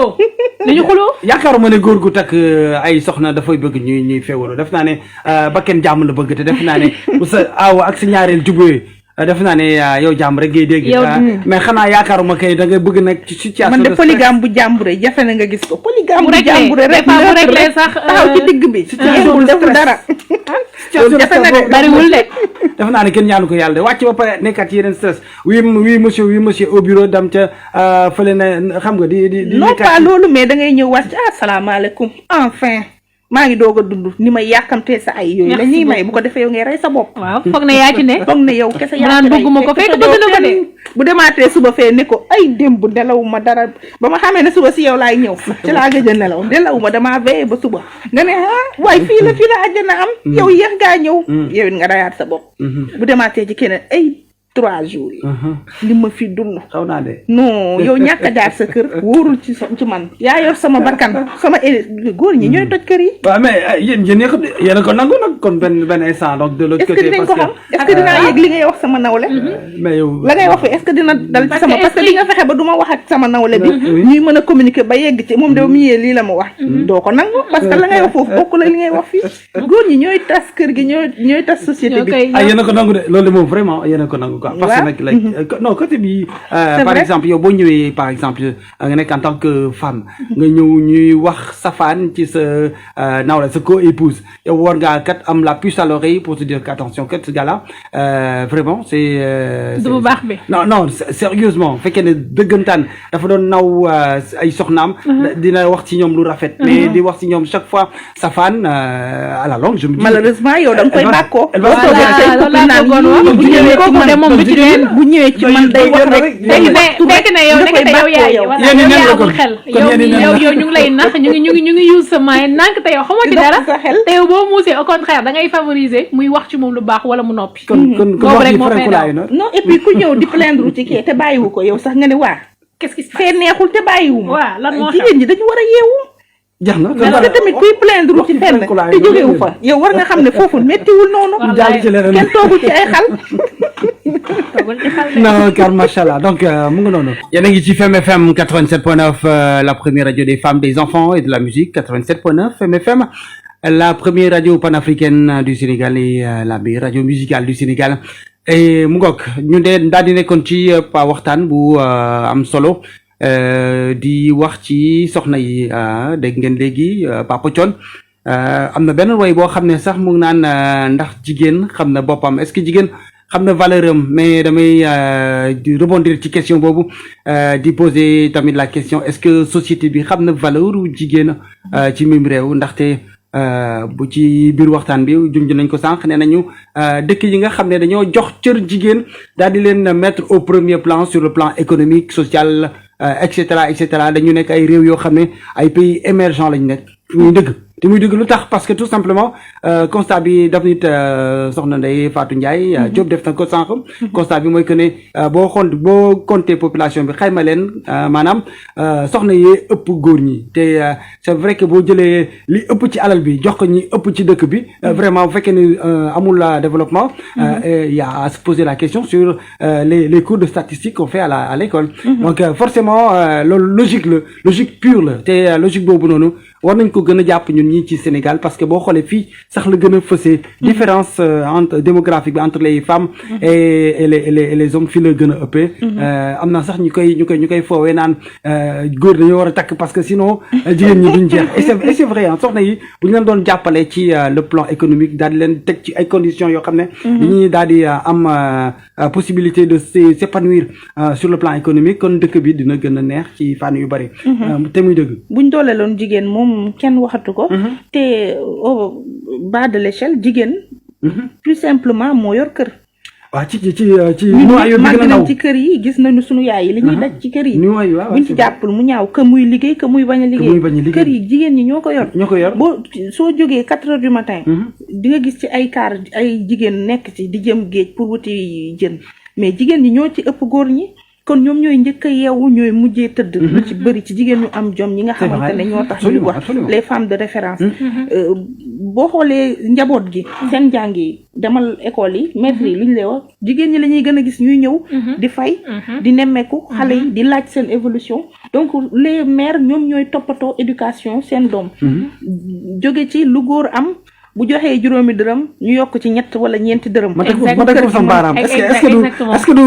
nañu xuloo yaakaaruma ne góor gu takk ay soxna dafay bëgg ñuy féewaloo def naa ne ba kenn jàmm la bëgg te def naa ne bu sa aaw ak sa ñaareel jubee def naa ne yow jàmm rek ngay dégg. mais xanaa yaakaaruma kay da nga bëgg nag ci situation. man de polygame bu jàmbure jafe na nga gis ko. polygame bu jàmbure rek bu réglé sax taxaw ci digg bi. situation deful dara. situation jafe na de bariwul de. def naa ne kenn ñaanu ko yàlla de wàcc ba pare nekkat ci yeneen stress oui monsieur au bureau dem ca fële na xam nga di. non pas loolu mais da ngay ñëw wàcc asalaamaaleykum enfin. maa ngi doog a dund ni may yàkkamtee sa ay yooyu la ñuy may bu ko defee yow ngay rey sa bopp. waaw foog ne yaa ci ne. foog ne yow kese yaa naan bëgguma ko fekk bëgg na ko de. bu demaatee suba fee ne ko ay démb nelawuma dara ba ma xamee ne suba si yow laay ñëw ci laa gëj a nelawuma damaa veillé ba suba nga ne waaye fii la àjjana am. yow yéex ngaa ñëw. yow it nga rayaat sa bopp. bu demaatee ci keneen ay 3 jours yi. li ma fi dund. xaw naa de. non yow ñàkk a jaar sa kër wóorul ci man yaa yor sama bakkan sama góor ñi ñooy toj kër yi. waaw mais yéen a ko nangu nag kon benn instant donc de l'autre côté. dinañ ko xam est-ce que dinaa yëg li ngay wax sama nawle. mais yow la ngay wax fi est-ce que dina dal ci sama parce que di nga fexe ba du ma wax ak sama nawle bi. ñuy mën a communiquer ba yegg ci moom de mu yee lii la ma wax. doo ko nangu parce que la ngay wax foofu bokkul ak li ngay wax fii. góor ñi ñooy tas kër gi ñooy tas société bi. yéen a ko nangu de loolu moom vraiment yéen a ko nangu. parce que nag non côté bi par exemple yow boo ñëwee par exemple nga nekk en tant que femme nga ñëw ñuy wax safaan ci sa nawle sa co-épouse yow war ngaa kat am la puce à l'oreille pour te dire que attention kat ce gars-là vraiment c'est du bu baax bi non sérieusement fekkee ne dëggantaan dafa doon naw ay soxnaam dina wax ci ñoom lu rafet mais di wax ci ñoom chaque fois safaan à la longue je me dis malheureusement yow da nga koy bàkkoo bu ñëwee ci man day wax rek fekk na yow nekk yow yaay yow xel yow ñu ngi lay nax ñu ngi use sa maay nank te yow xamoo ci dara te yow boo muusee au contraire da ngay favoriser muy wax ci moom lu baax wala mu noppi kon rek moo fay daw non et puis ku ñëw di plaindre ci kii te bàyyiwu ko yow sax nga ne waa qu'est-ce qui fee neexul te bàyyiwu ma waaw lan moo jigéen ñi dañu war a yeewu jax na parce que tamit kuy plaindre ci fenn te jógewu fa yow war nga xam ne foofu méttiwul noonu kenn toogul ci ay xal non car machallah donc mu ngi noonu yéen a ngi ci Femme FM 87.9 la première radio des femmes des enfants et de la musique 87.9 Femme FM la première radio panafricaine du Sénégal et la meilleure radio musicale du Sénégal et mu ngoog ñu de daal di nekkoon ci waxtaan bu am solo di wax ci soxna yi dégg ngeen léegi Papa Thione am na benn way boo xam ne sax mu ngi naan ndax jigéen xam na boppam est-ce que jigéen xam na valeur am mais damay di rebondir ci question boobu di poser tamit la question est-ce que société bi xam na valeur u jigéen ci mim réew ndaxte bu ci biir waxtaan bi junj nañ ko sànq nee nañu dëkk yi nga xam ne dañoo jox cër jigéen daal di leen mettre au premier plan sur le plan économique social et cetera dañu nekk ay réew yoo xam ne ay pays émergents lañ nekk muy dëgg te muy dëgg lu tax parce que tout simplement constat bi daf nit soxna Ndeye Fatou Ndiaye Diop def na ko sànq constat bi mooy que ne boo compter population bi xayma leen maanaam soxna yee ëpp góor ñi te c'est vrai que boo jëlee li ëpp ci alal bi jox ko ñi ëpp ci dëkk bi vraiment bu fekkee ne amul développement il y a à se poser la question sur les cours de statistique qu'on fait à l'école donc forcément loolu logique pure la te logique boobu noonu war nañ ko gën a jàpp ñun ñii ci Sénégal parce que boo xoolee fii sax la gën a fësee différence entre démographique bi entre les femmes et les hommes fii la gën a ëppee am na sax ñu koy foowee naan góor dañoo war a takk parce que sinon jigéen ñi duñ jeex et c'est vrai soxna yi bu ñu leen doon jàppale ci le plan économique daal di leen teg ci ay conditions yoo xam ne dañuy daal di am possibilité de s'épanouir sur le plan économique kon dëkk bi dina gën a neex ci fànn yu bari te muy dëgg buñ dooleeloon jigéen moom kenn waxatu ko te au bas de l'échelle jigéen plus simplement moo yor kër waaw ci màgg nañ ci kër yi gis nañu sunu yaay yi li ñuy daj ci kër yi buñ ci jàppul mu ñaaw que muy liggéey que muy bañ a liggéey kër yi jigéen ñi ñoo ko yor boo soo jógee 4 heures du matin di nga gis ci ay car ay jigéen nekk ci di jëm géej pour wuti jën mais jigéen ñi ñoo ci ëpp góor ñi kon ñoom ñooy njëkk a yeewu ñooy mujjee tëdd lu ci bëri ci jigéen ñu am jom ñi nga xamante ne ñoo tax ñuy wax les femmes de référence boo xoolee njaboot gi seen njàng yi demal école yi maître yi lu ñu lay wax jigéen ñi la ñuy gën a gis ñuy ñëw di fay di nemmeeku xale yi di laaj seen évolution donc les mères ñoom ñooy toppatoo éducation seen doom jóge ci lu góor am bu joxee juróomi dërëm ñu yokk ci ñett wala ñeenti dërëm. ma teg foofu sama baaraam est-ce que du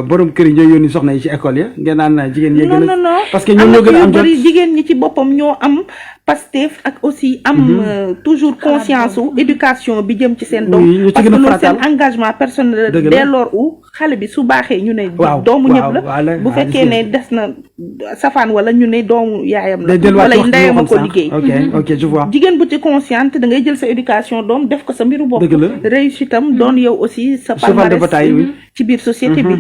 borom kër yi ñooy yónni soxna yi ci école ya ngeen naan jigéen ñi gën a non parce que ñoom ñoo gën a am jot jigéen ñi ci boppam ñoo am Pastef ak aussi am toujours conscience u éducation bi jëm ci seen doom parce que loolu seen engagement personnel dès lors où xale bi su baaxee ñu ne doomu ñëpp la bu fekkee ne des na safaan wala ñu ne doomu yaayam la wala ndeyam a ko liggéey ok je vois jigéen bu ci consciente da ngay jël sa éducation doom def ko sa mbiru bopp réussite am doon yow aussi sa palmarès ci biir société bi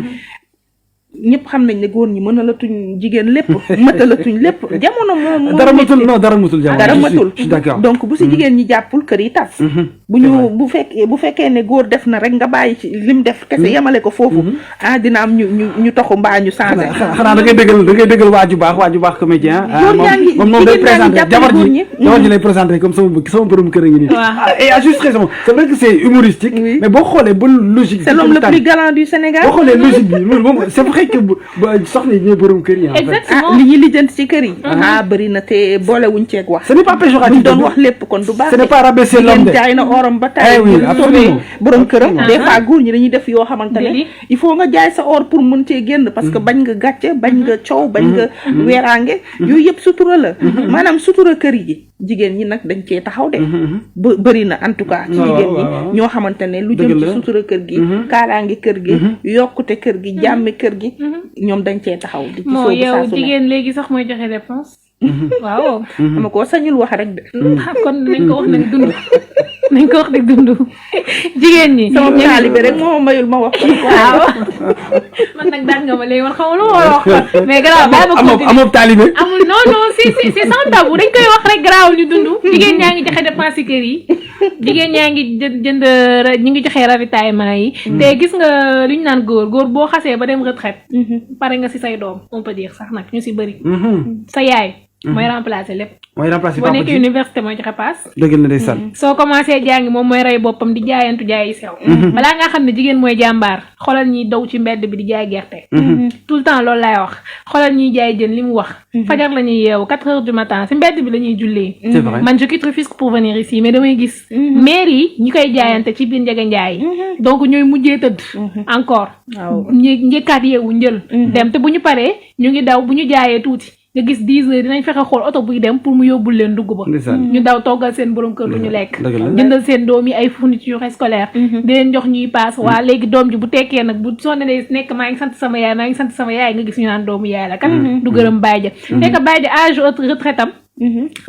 ñëpp xam nañ ne góor ñi mën a latuñ jigéen lépp mëtalatuñ lépp jamono moom dara matul jamono dara matul d'accord donc bu si jigéen ñi jàppul kër yi tas bu fekkee ne góor def na rek nga bàyyi ci lim def kese yemale ko foofu dina am ñu toxu mbaa ñu changé xanaa da ngay dëggal waaju baax comédien moom day présenté jabar ji lay présenté comme sama borom kër a ngi nii et à juste raison c'est vrai que c'est humoristique mais boo xoolee ba logique c'est l'homme le plus galant du Sénégal boo xoolee logique bi moom c'est vrai que soxna yi ñooy borom kër yi exactement li ñuy lijjanti ci kër yi bëri na te boolewuñ ceeg wax ce n'est pas péjoratif buñ doon wax lépp kon du baax ce n'est pas rabaisser l'homme jaay na oram ba tay absolument borom këram des fois góor ñi dañuy def yoo xamante ne il faut nga jaay sa or pour mën cee génn parce que bañ nga gàcce bañ nga coow bañ nga weeraange yooyu yëpp sutura la maanaam sutura kër yi jigéen ñi nag dañ cee taxaw de bëri na en tout cas ci jigéen ñi ñoo xamante ne lu jëm ci sutura kër gi kaaraange kër gi yokkute kër gi jàmmi kër gi ñoom dañ cee taxaw di ci moo yow jigéen léegi sax mooy joxe dépense waaw dama ko sañul wax rek de kon nañ ko wax nag dund nañ ko wax nag dund jigéen ñi sama taalibe rek moo mayul ma wax waaw man nag daan nga ma léegi man xamul lu ma wax mais garaaw bàyyi ma continuer amoo taalibe amul non c'est sans tabou dañ koy wax rek garaawul ñu dund jigéen ñaa ngi joxe dépense ci kër yi jigéen ñaa ngi jënd ñi ngi joxe ravitaillement yi te gis nga lu ñu naan góor boo xasee ba dem retraite pare nga ci say doom on peut dire sax nag ñu ci bëri sa yaay mooy remplacer lépp boo nekkee université mooy joxe paas dëgg la ndeysaan soo commencé jàngi moom mooy rey boppam di jaayantu jaayi sew balaa nga xam ne jigéen mooy jàmbaar xoolal ñiy daw ci mbedd bi di jaay gerte tout le temps loolu laay wax xoolal ñiy jaay jën li mu wax fajar la ñuy yeewu 4 heures du matin ci mbedd bi la ñuy jullee man je quitte Rufisque pour venir ici mais damay gis maire yi ñi koy jaayante ci biir njege njaay donc ñooy mujjee tëdd encore njëkkaat yeewu njël dem te bu ñu paree ñu ngi daw bu ñu jaayee tuuti nga gis 10 heures dinañ fexe xool oto buy dem pour mu yóbbul leen dugg ba ñu daw toggal seen borom kër lu ñu lekk jëndal seen doom yi ay fourniture scolaire di leen jox ñuy paas waa léegi doom ji bu tekkee nag bu soo ne nekk maa ngi sant sama yaay nga gis ñu naan doomu yaay la kat du gërëm baay ja fekk baay ja âge retraite am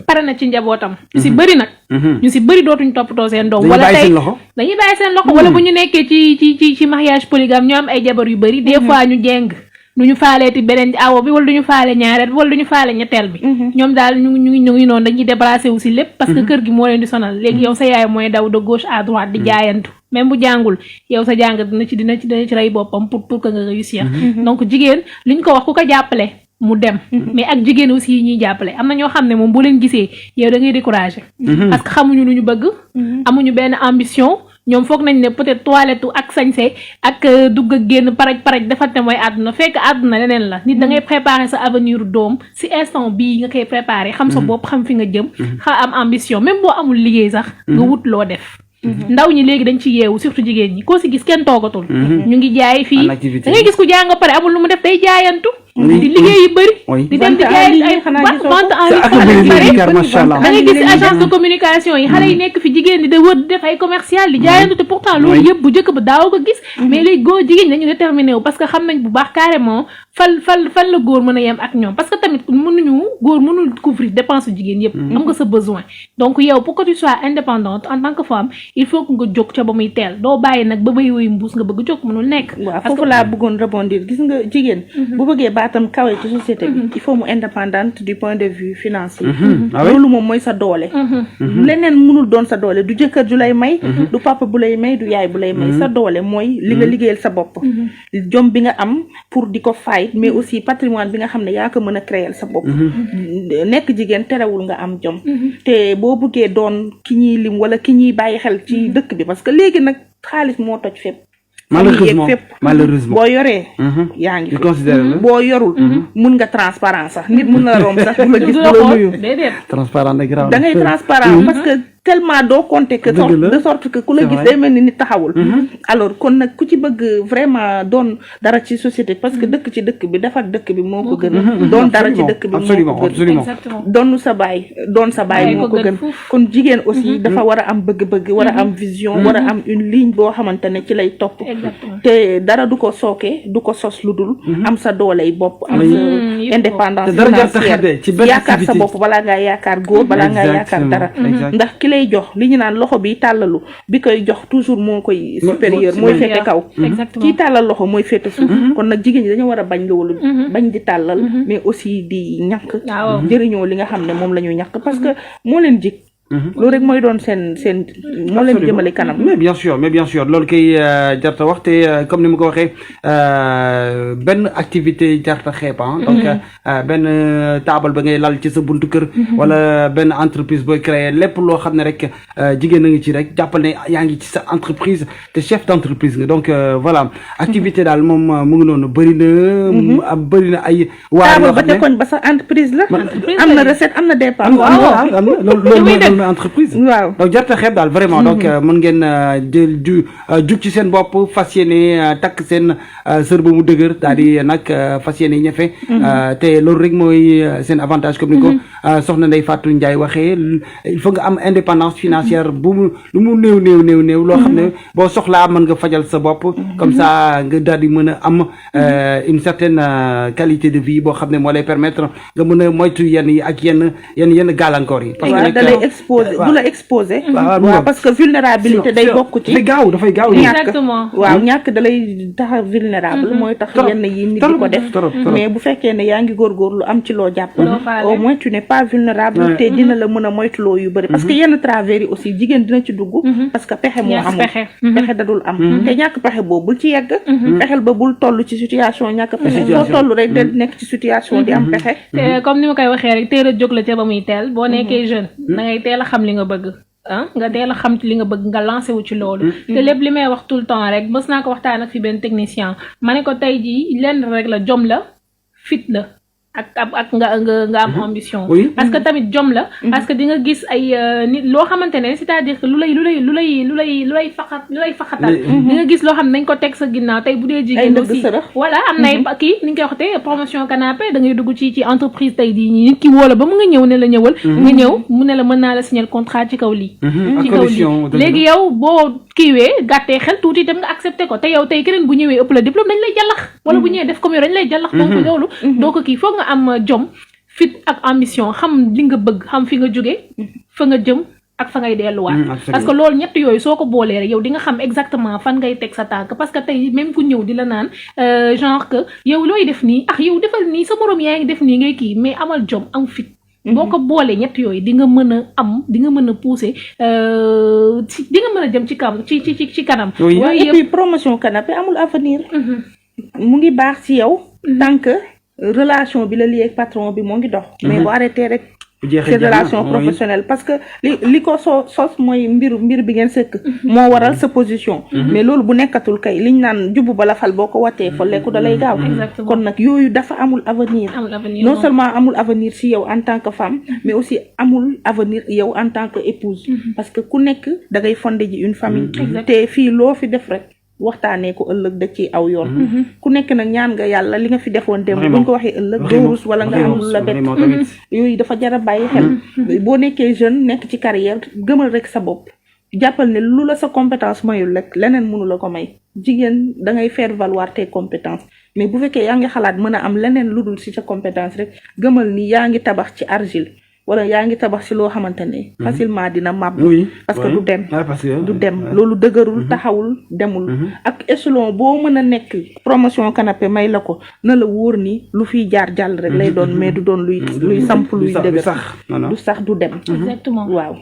pare na ci njabootam ñu si bëri nag ñu si bëri dootuñ toppatoo seen doom wala tey dañuy bàyyi seen loxo wala bu ñu nekkee ci mariage polygame ñu am ay jabar yu bëri des fois ñu jeng duñu faaleeti beneen awo bi wala duñu faale ñaareel bi wala duñu faale ñetteel bi ñoom daal ñu ngi noonu dañuy débarrassé wu si lépp parce que kër gi moo leen di sonal léegi yow sa yaay mooy daw de gauche à droite di jaayantu même bu jàngul yow sa jàng dina ci rey boppam pour que nga réussir donc jigéen liñ ko wax ku ko jàppale mu dem mais ak jigéen aussi yi ñuy jàppale am na ñoo xam ne moom boo leen gisee yow da ngay découragé parce que xamuñu lu ñu bëgg amuñu benn ambition ñoom foog nañ ne peut-être toilette ak sañse ak dugg ak génn paraj defante mooy àdduna fekk àdduna leneen la nit da ngay préparer sa avenir doom si instant bii nga koy préparer xam sa bopp xam fi nga jëm am ambition même boo amul liggéey sax nga wut loo def ndaw ñi léegi dañ ci yeewu surtout jigéen ñi koo si gis kenn toogatul ñu ngi jaay fii da ngay gis ku jàng pare amul lu mu def day jaayantu di liggéey yu bëri di dem di jaay ay vente en ligne da ngay gis agence de communication yi xale yi nekk fi jigéen di da wër di def ay commercial di jaayantu te pourtant loolu yëpp bu njëkk ba daaw ko gis mais léegi góor jigéen dañu déterminé wu parce que xam nañ bu baax carrément fan la góor mën a yem ak ñoom parce que tamit góor mënul couvrir dépense jigéen yëpp am nga sa besoin donc yow pour que tu sois indépendante en tant que femme il faut que nga jóg ca ba muy teel doo bàyyi nag ba bay woyu mbuus nga bëgg jóg mënul nekk waaw foofu laa bëggoon rebondir gis nga jigéen bu bëggee baatam kawe ci société bi il faut mu indépendante du point de vue financier loolu moom mooy sa doole leneen mënul doon sa doole du jëkkër ju lay may du papa bu lay may du yaay bu lay may sa doole mooy li nga liggéeyal sa bopp jom bi nga am pour di ko fay mais aussi patrimoine bi nga xam ne yaa ko mën a créer sa bopp nekk jigéen terewul nga am jom te boo bëggee doon ki ñuy lim wala ki ñuy bàyyi xel ci dëkk bi parce que léegi nag xaalis moo toj fépp malheureusement boo yoree yaa ngi fi boo yorul mun nga transparent sax nit mun na romb sax du la gis du la nuyu transparent da ngay transparent parce que tellement doo compter que de sorte que ku la gis day mel ni nit taxawul alors kon nag ku ci bëgg vraiment doon dara ci société parce que dëkk ci dëkk bi defar dëkk bi moo ko gën doon dara ci dëkk bi moo ko gën doon sa baay moo ko gën kon jigéen aussi dafa war a am bëgg-bëgg war a am vision war a am une ligne boo xamante ne ci lay topp te dara du ko sooke du ko sos lu dul am sa dooley bopp am sa indépendance financière yaakaar sa bopp balaa ngaa yaakaar góor balaa ngaa yaakaar dara ndax ki lay jox li ñu naan loxo bi tàllalu bi koy jox toujours moo koy supérieur mooy féete kaw kii tàllal loxo mooy féete suuf kon nag jigéen ñi dañu war a bañ loolu bañ di tàllal mais aussi di ñàkk jëriñoo li nga xam ne moom la ñu ñàkk parce que moo leen jig loolu rek mooy doon seen moo leen jëmale kanam mais bien sûr loolu kay jarta wax te comme ni ma ko waxee benn activité jarta xeeb donc benn table ba ngay lal ci sa buntu kër wala benn entreprise booy créer lépp loo xam ne rek jigéen a ngi ci rek jàppal ne yaa ngi ci sa entreprise te chef d'entreprise nga donc voilà activité daal moom mu ngi noonu bëri na ay table ba te koñ ba sa entreprise la am na recette am na dépense loolu entreprise waaw donc jarta xeeb daal vraiment donc mën ngeen jël jug ci seen bopp fas yéene takk seen sër ba mu dëgër daal di nag fas yéene ñefe te loolu rek mooy seen avantage comme ni ko soxna Ndeye Fatou Ndiaye waxee il faut nga am indépendance financière lu mu néew loo xam ne boo soxlaa mën nga fajal sa bopp comme ça nga daal di mën a am une certaine qualité de vie boo xam ne moo lay permettre nga mën a moytu yenn yi ak yenn gàllankoor yi du la exposé waaw parce que vulnérabilité day bokk ci dafay gaaw exactement waaw ñàkk da lay tax vulnérable mooy tax yenn yi nit di ko def mais bu fekkee ne yaa ngi góorgóorlu am ci loo jàpp au moins tu n'es pas vulnérable te dina la mën a moytuloo yu bëri parce que yenn travers yi aussi jigéen dina ci dugg parce que pexe moo amul pexe dadul am te ñàkk pexe boobu bul ci yegg fexel ba bul toll ci situation ñàkk pexe boo toll rek da nekk ci situation di am pexe te comme ni ma koy waxee rek teel a jóg la ca ba muy teel boo nekkee jeune da ngay teel a xam li nga bëgg nga teel a xam ci li nga bëgg nga lancé wu ci loolu te lépp li may wax tout le temps rek mës naa ko waxtaan ak fi benn technicien ma ne ko tey jii lenn rek la jom la fit la ak nga am ambition parce que tamit jom la parce que di nga gis ay nit loo xamante ne c'est-à-dire que lu lay faxatal di nga gis loo xam ne nañ ko teg sa ginnaaw tey bu dee jigéen aussi voilà am nay kii ni nga koy waxtee promotion canapé da ngay dugg ci entreprise tey di nit ki woo la ba mu nga ñëw ne la ñëwal nga ñëw mu ne la mën naa la signer contrat ci kaw lii ci kaw lii léegi yow boo kiiwee gàttee xel tuuti dem nga accepté ko te yow tey keneen bu ñëwee ëpp la diplôme dañ lay jàllax wala bu ñëwee def comme yow dañ lay jàllax donc loolu doo ko kii foog nga am jom fit ak ambition xam li nga bëgg xam fi nga jóge fa nga jëm ak fa ngay delluwaat parce que loolu ñett yooyu soo ko boolee rek yow di nga xam exactement fan ngay teg sa tànk parce que tey même ku ñëw di la naan genre que yow looy def nii yow defal nii sa moroom yaa ngi def nii ngay kii mais amal jom am fit boo ko boolee ñett yooyu di nga mën a am di nga mën a pousser di nga mën a jëm ci kam ci kanam waaye et puis promotion canapé amul avenir mu ngi baax ci yow tant que relation bi la lié ak patron bi moo ngi dox mais bu arrêté rek c'est relation professionnelle parce que li ko sos mooy mbir bi ngeen sëkk moo waral sa position mais loolu bu nekkatul kay liñ naan jubbu bala fal boo ko watee folleeku da lay gaaw kon nag yooyu dafa amul avenir non seulement amul avenir si yow en tant que femme mais aussi amul avenir yow en tant que épouse parce que ku nekk da ngay fonder ji une famille te fii loo fi def rek waxtaanee ko ëllëg da ci aw yoon ku nekk nag ñaan nga yàlla li nga fi defoon démb buñ ko waxee ëllëg doo rus wala nga am lu la bett yooyu dafa jar a bàyyi xel boo nekkee jeune nekk ci carrière gëmal rek sa bopp jàppal ne lu la sa compétence mayul rek leneen mënu la ko may jigéen da ngay faire valoir tes compétences mais bu fekkee yaa ngi xalaat mën a am leneen lu dul si sa compétence rek gëmal ni yaa ngi tabax ci argile wala yaa ngi tabax ci loo xamante ne facilement dina màbb parce que du dem loolu dëgërul taxawul demul ak échelon boo mën a nekk promotion canapé may la ko na la wóor ni lu fiy jaar jàll rek lay doon mais du doon luy samp luy dëgër du sax du dem exactement waaw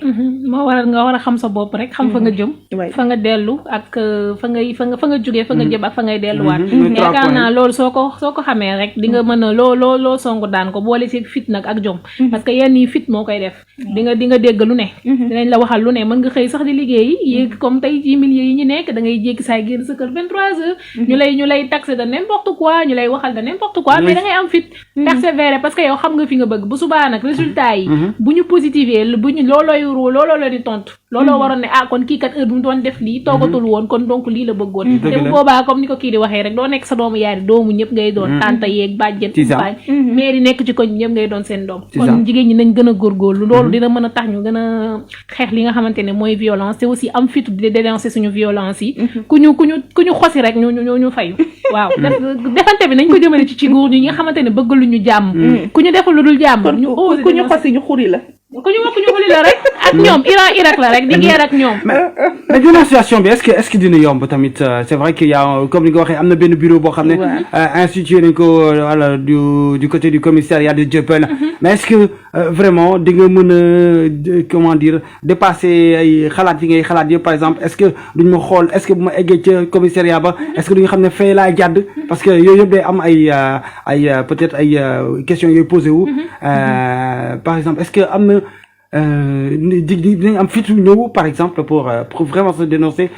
moo waral nga war a xam sa bopp rek xam fa nga jëm fa nga dellu ak fa nga jógee fa nga jëm ak fa ngay delluwaat yaakaar naa loolu soo ko xamee rek di nga mën a loo songu daan ko boole ci fit nag ak jom parce que yenn fit moo koy def di nga dégg lu ne dinañ la waxal lu ne mën nga xëy sax di liggéey yéeg comme tey ci milieu yi ñu nekk da ngay jékki saay génn sa kër 23h ñu lay taxé de n'importe quoi ñu lay waxal de n'importe quoi mais da ngay am fit persévérer parce que yow xam nga fi nga bëgg bu subaa nag résultat yi bu ñu positivé bu ñu looloo di tontu looloo waroon ne kon kii kat heure bu mu doon def lii toogatul woon kon donc lii la bëggoon te bu boobaa comme ni ko kii di waxee rek doo nekk sa doomu yaay doomu ñëpp ngay doon tante yeeg bàjjen bañ mais di nekk ci koñ ñëpp ngay doon seen doom kon jigéen ñi nañ gën a góorgóorlu loolu dina mën a tax ñu gën a xeex li nga xamante ne mooy violence te aussi am fitu di dénoncer suñu violence yi ku ñu xosi rek ñu fayu waaw defante bi nañ ko jëmale ci góor ñi nga xamante ne bëgg lu ñu jàmm ku ñu defal lu dul jàmm ku ñu xosi ñu xuri la ku ñu xuli la rek ak ñoom Irak la rek di guerre ak ñoom mais dénonciation bi est-ce que dina yomb tamit c'est vrai qu'il y a comme ni nga waxee am na benn bureau boo xam ne institué nañ ko voilà du côté du commissariat de Dieuppeul mais est-ce que vraiment di nga mën a comment dire dépasser ay xalaat yi ngay xalaat yëpp par exemple est-ce que duñ ma xool est-ce que bu ma eggee ca commissariat ba est-ce que duñu xam ne fay laa jàdd parce que yooyu yëpp day am ay peut-être ay questions yooyu posé wu par exemple est-ce que am na dinañ am fitu ñëw par exemple pour vraiment se dénoncer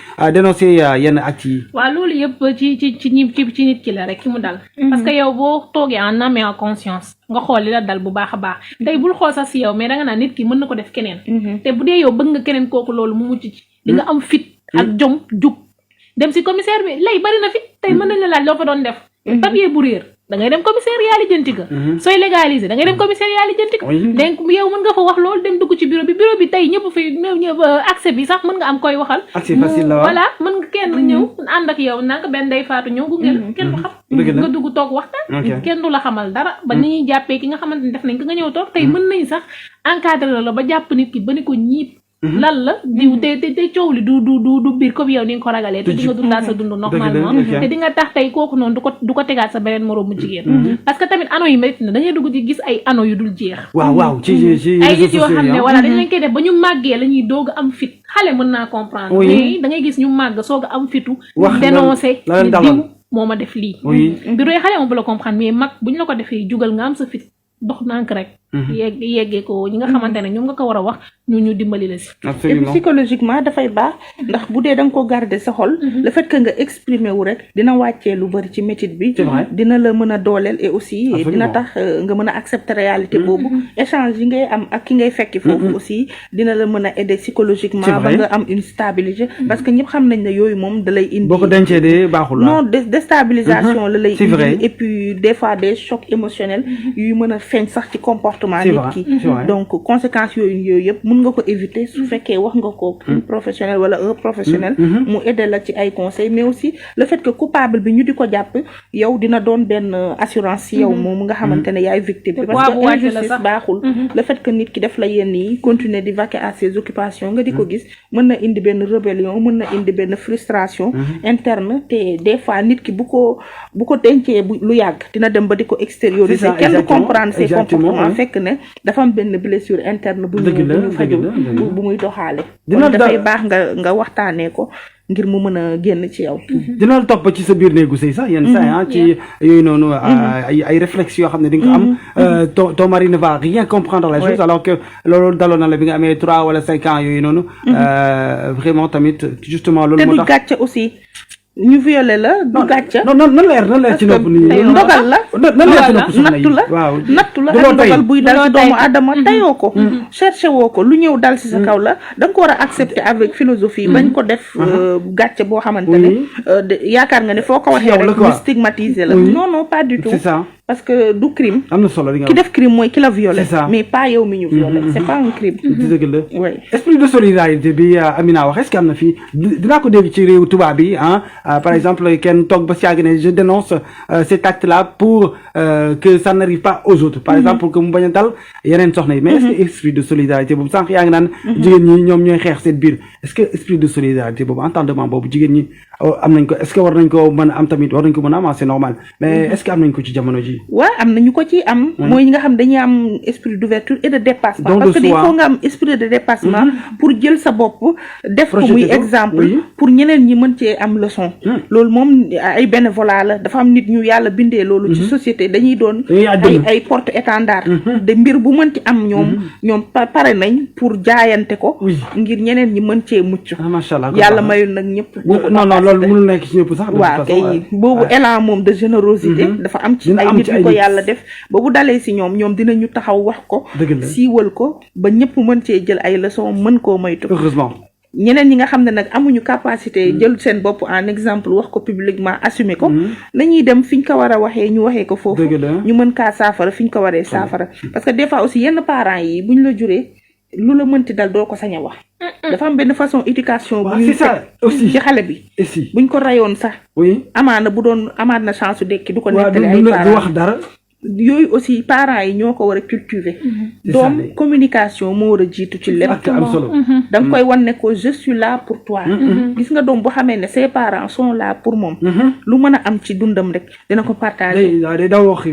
yenn actes yi. waaw loolu yëpp ci nit ki la rek ki mu dal. parce que yow boo toogee en âme et en conscience nga xool li la dal bu baax a baax tey bul xool sax si yow mais danga naan nit ki mën na ko def keneen. te bu dee yow bëgg nga keneen kooku loolu mu mucc ci. di nga am fit ak jom jug dem si commissaire bi lay bari na fi tey mën nañ la laaj loo fa doon def. papier bu réer da ngay dem commissariat lijjanti ka sooy légaliser da ngay dem commissariat lijjanti ka donc yow mën nga fa wax loolu dem dugg ci bureau bi tey ñëpp fi accès bi sax mën nga am koy waxal accès facile la voilà mën nga kenn ñëw ànd ak yow nag benn day faatu ñëw gungeel kenn du xam nga dugg toog waxtaan kenn du la xamal dara ba ni ñuy jàppee ki nga xamante ne def nañ ko nga ñëw toog tey mën nañ sax encadrer la ba jàpp nit ki ba ni ko ñiip lan la diw te coow li du biir comme yow ni nga ko ragalee te di nga dundaat sa dund normalement te di nga tax tey kooku noonu du ko tegaat sa beneen moroom mu jigéen parce que tamit ano yi métti na da ngay dugg ci gis ay ano yu dul jeex waaw ci ay nit yoo xam ne voilà dañ leen koy def ba ñu màggee la ñuy doog a am fit xale mën naa comprendre mais da ngay gis ñu màgg soog a am fitu dénoncer ni diw moo ma def lii bureau yi xale moom bu la comprendre mais mag bu ñu la ko defee jugal nga am sa fit dox nànk rek yeggee ko ñi nga xamante ne ñoom nga ko war a wax ñu dimbali la si et puis psychologiquement dafay baax ndax bu dee da nga ko garder sa xol le fait que nga exprimer wu rek dina wàccee lu bari ci métit bi dina la mën a dooleel et aussi dina tax nga mën a accepter réalité boobu échange yi ngay am ak ki ngay fekki foofu aussi dina la mën a aider psychologiquement ba nga am une stabilité parce que ñëpp xam nañ ne yooyu moom da lay indi boo ko dencee de baaxul non déstabilisation la lay indi et puis des fois des chocs émotionnels yuy mën a feeñ sax ci comportement nit ki donc conséquences yooyu yëpp mën nga ko éviter su fekkee wax nga ko une professionnel wala un professionnel mu aider la ci ay conseils mais aussi le fait que coupable bi ñu di ko jàpp yow dina doon benn assurance ci yow moom nga xamante ne yaay victime bi parce que injustice baaxul le fait que nit ki def la yenn yi continuer di vaquer à ses occupations nga di ko gis mën na indi benn rébellion mën na indi benn frustration interne te des fois nit ki bu ko dencee lu yàgg dina dem ba di ko extérioriser kenn du comprendre ses comportements fekk ne dafa am benn blessure interne bu ñu faju bu muy doxaale kon dafay baax nga waxtaanee ko ngir mu mën a génn ci yow dina la topp ci sa biir néegu sëy sax yenn saa ci yooyu noonu ay réflexes yoo xam ne di nga ko am ton mari ne va rien comprendre la chose alors que loolu daloon na la bi nga amee 3 wala 5 ans yooyu noonu vraiment tamit justement loolu moo tax te du gàcce aussi ñu violé la du gàcce non leer ci nopp nit ñi ndogal la nattu la ak ndogal buy dal ci doomu adama tayoo ko cherché woo ko lu ñëw dal ci sa kaw la da nga ko war a accepter avec philosophie bañ ko def gàcce boo xamante ne yaakaar nga ne foo ko waxee rek ñu stigmatiser la non pas du tout c'est ça parce que du crime am na solo ki def crime mooy ki la violé mais pas yow mi ñu violé c'est pas un crime dëgg la esprit de solidarité bi Amina wax est-ce que am na fii dinaa ko dégg ci réew tubaab bi par exemple kenn toog ba si yàgg ne je dénonce cet acte-là pour que ça n'arrive pas aux autres par exemple pour que mu bañ a dal yeneen soxna yi mais est-ce que esprit de solidarité boobu sànq yaa ngi naan jigéen ñi ñoom ñooy xeex seen biir est-ce que esprit de solidarité boobu entendement boobu jigéen ñi am nañ ko est-ce que war nañ ko mën a am tamit war nañ ko mën a am c'est normal mais est-ce que am nañ ko ci jamono ji. waaw am nañu ko ci am. mooy ñi nga xam dañuy am esprit d'ouverture et de dépassement. parce que il faut nga am esprit de dépassement. pour jël sa bopp def ko muy exemple. pour ñeneen ñi mën cee am leçon. loolu moom ay bénévolat la dafa am nit ñu yàlla bindee loolu. ci société dañuy doon. ay porte étendard. de mbir bu mënti am ñoom pare nañ pour jaayante ko. ngir ñeneen ñi mën cee mucc. macha allah yàlla mayul nag ñëpp. non loolu mënul nekk ci ñëpp sax. waaw kay boobu élan moom de générosité. dafa am ci ay nit yu ko yàlla def. ba bu dalee si ñoom dinañu taxaw wax ko. siiwal ko ba ñëpp mën cee jël ay leçons mën koo moytu. heureusement. ñeneen ñi nga xam ne nag amuñu capacité jël seen bopp en exemple wax ko publiquement assumer ko. nañuy dem fi ñu ko war a waxee ñu waxee ko foofu. ñu mën kaa saafara fi ñu ko waree saafara. parce que des fois aussi yenn parents yi buñ la juree. lu la mënti dal doo ko sañ a wax. dafa am benn façon éducation. bu ñuy aussi ci xale bi. buñ ko rayoon sax. amaana bu doon amaat na chance su dekki du ko nettali ay parents du wax dara. yooyu aussi parents yi ñoo ko war a cultiver. doom communication moo war a jiitu ci lépp. am solo. da nga koy wan ne ko je suis là pour toi. gis nga doom bu xamee ne ses parents sont là pour moom. lu mën a am ci dundam rek dina ko partager.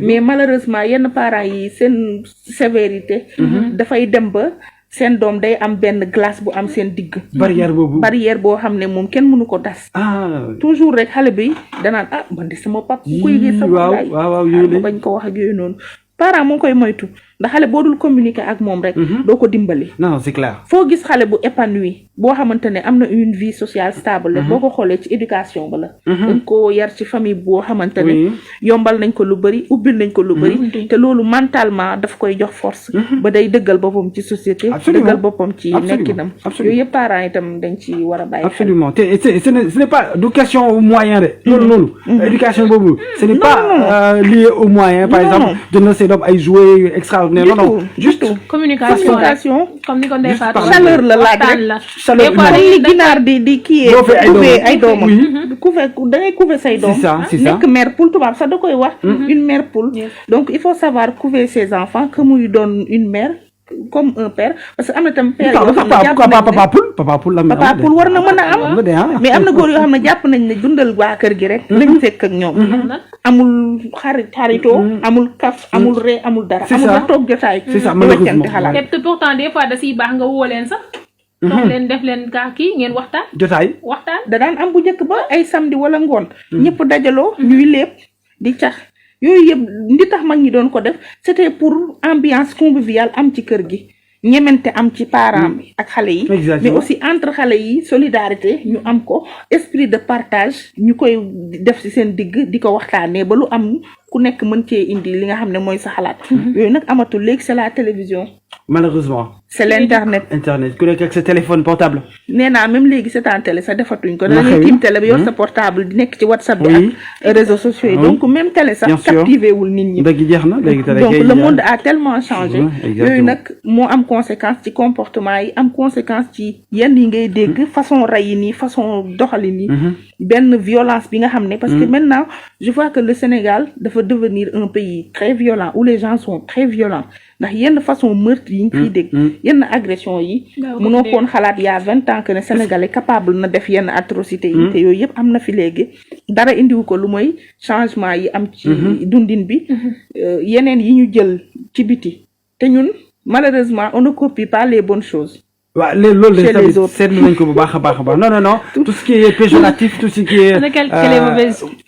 mais malheureusement yenn parents yi seen sévérité. dafay dem ba. seen doom day am benn glace bu am seen digg. barrière boo xam ne moom kenn mënu ko das. toujours rek xale bi danaan man de sama pap bu ko yëgee sama yaay bañ ko wax ak yooyu noonu. parent moo koy moytu ndax xale boo dul communiquer ak moom rek. doo ko dimbali. non c'est clair. foo gis xale bu épanoui boo xamante ne am na une vie sociale stable. boo ko xoolee ci éducation ba la. dañ ko yar ci famille boo xamante ne. yombal nañ ko lu bari ubbil nañ ko lu bari. te loolu mentalement daf koy jox force. ba day dëggal boppam ci société. dëggal boppam ci nekkinam. yooyu yëpp parents itam dañ ci war a bàyyi. absolument te ce n'est pas du question moyen de. loolu éducation boobu. ce n'est pas lié au moyen par exemple. jënd say doom ay jouets extraordinaires. non juste communication. comme ni ko Ndeye Fatou chaleur la laaj rek. des fois dañuy ginaar di kii couver ay doomam. da ngay couver say doom. c'est ça nekk mère poule tubaab sax da koy wax. une mère poule. donc il faut savoir couver ses enfants que muy doon une mère. comme un père parce que am na tam père yoo xam ne jàpp nañ ne papa poule war na mën a am mais am na góor yoo xam ne jàpp nañ ne dundal waa kër gi rek lañ fekk ak ñoom amul xaritoo amul kaf amul ree amul dara amul na toog jotaay wàccante xalaat te pourtant des fois da siy baax nga woo leen sax toog leen def leen kaa kii ngeen waxtaan da daan am bu njëkk ba ay samedi wala ngoon ñëpp dajaloo ñuy lépp di cax yooyu yëpp ndi tax mag ñi doon ko def c'était pour ambiance conviviale am ci kër gi ñemente am ci parents bi ak xale yi mais aussi entre xale yi solidarité ñu am ko esprit de partage ñu koy def ci seen digg di ko waxtaanee ba lu am ku nekk mën cee indi li nga xam ne mooy sa xalaat yooyu nag amatul léegi c'est la télévision malheureusement c'est l'internet ku nekk ak sa téléphone portable nee naa même léegi seetaan télé sax defatuñ ko dañuy tiim télé bi yor sa portable di nekk ci WhatsApp bi ak réseaux sociaux yi donc même télé sax captivé wul nit ñi léegi jeex na léegi télé donc le monde a tellement changé yooyu nag moo am conséquence ci comportement yi am conséquence ci yenn yi ngay dégg façon ray yi nii façon doxalin yi benn violence bi nga xam ne parce que maintenant je vois que le Sénégal dafa devenir un pays très violent où les gens sont très violents ndax yenn façon meurtre yi nga fiy dégg yenn agression yi mënoo koon xalaat il y a 20 ans que ne Sénégalais capable na def yenn atrocité yi te yooyu yëpp am na fi léegi dara indiwu ko lu mooy changement yi am ci dundin bi yeneen yi ñu jël ci biti te ñun malheureusement on ne copie pas les bonnes choses waaw loolu de tamit seetlu nañ ko bu baax a baax non tout ce qui est péjoratif tout ce qui est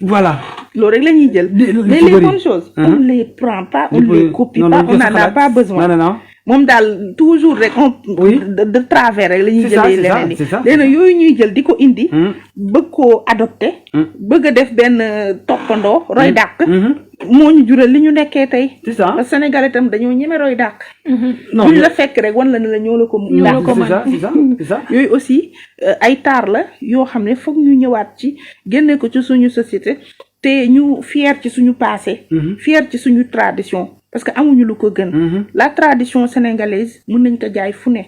voilà loolu rek la ñuy jël mais les bonnes choses on les prend pas on les copie pas on n'en a pas besoin non moom daal toujours rek on de travers rek la ñuy jëlee leneen yi léegi yooyu ñuy jël di ko indi bëgg koo adopté bëgg a def benn toppandoo roy dàq moo ñu jural li ñu nekkee tey parce que Sénégal itam dañoo ñeme roy dàq duñ la fekk rek wan la ne la ñoo la ko c'est ça yooyu aussi ay taar la yoo xam ne foog ñu ñëwaat ci génne ko ci suñu société te ñu fier ci suñu passé fier ci suñu tradition parce que amuñu lu ko gën la tradition sénégalaise mën nañ ko jaay fu ne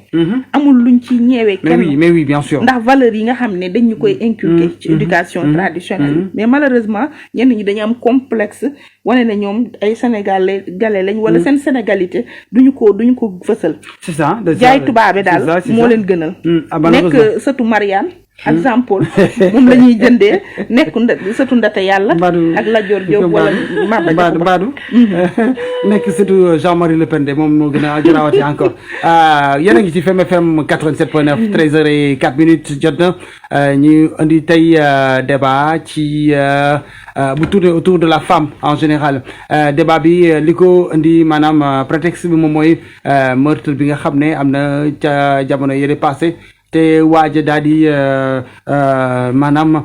amul luñ ci ñeewee kenn mais oui bien sûr ndax valeurs yi nga xam ne dañ ñu koy inculquer ci éducation traditionnelle mais malheureusement ñenn ñi dañu am complexe wane ne ñoom ay sénégalais lañ wala seen sénégalité duñu ko fësal c'est ça jaay tubaabe daal moo leen gënal nekk sëtu Marianne exemple moom la ñuy jëndee nekku sëtu Ndate Yàlla ak Lat Dior Diop wala Mbadou nekk surtout Jean-Marie Le Pen de moom moo gën a gënaawati encore yéen a ngi ci FM 87.9 13h04 jot na ñu indi tey débat ci bu tourné autour de la femme en général débat bi li ko indi maanaam prétexte bi moom mooy meurtre bi nga xam ne am na ca jamono yële passé te waaja daal di maanaam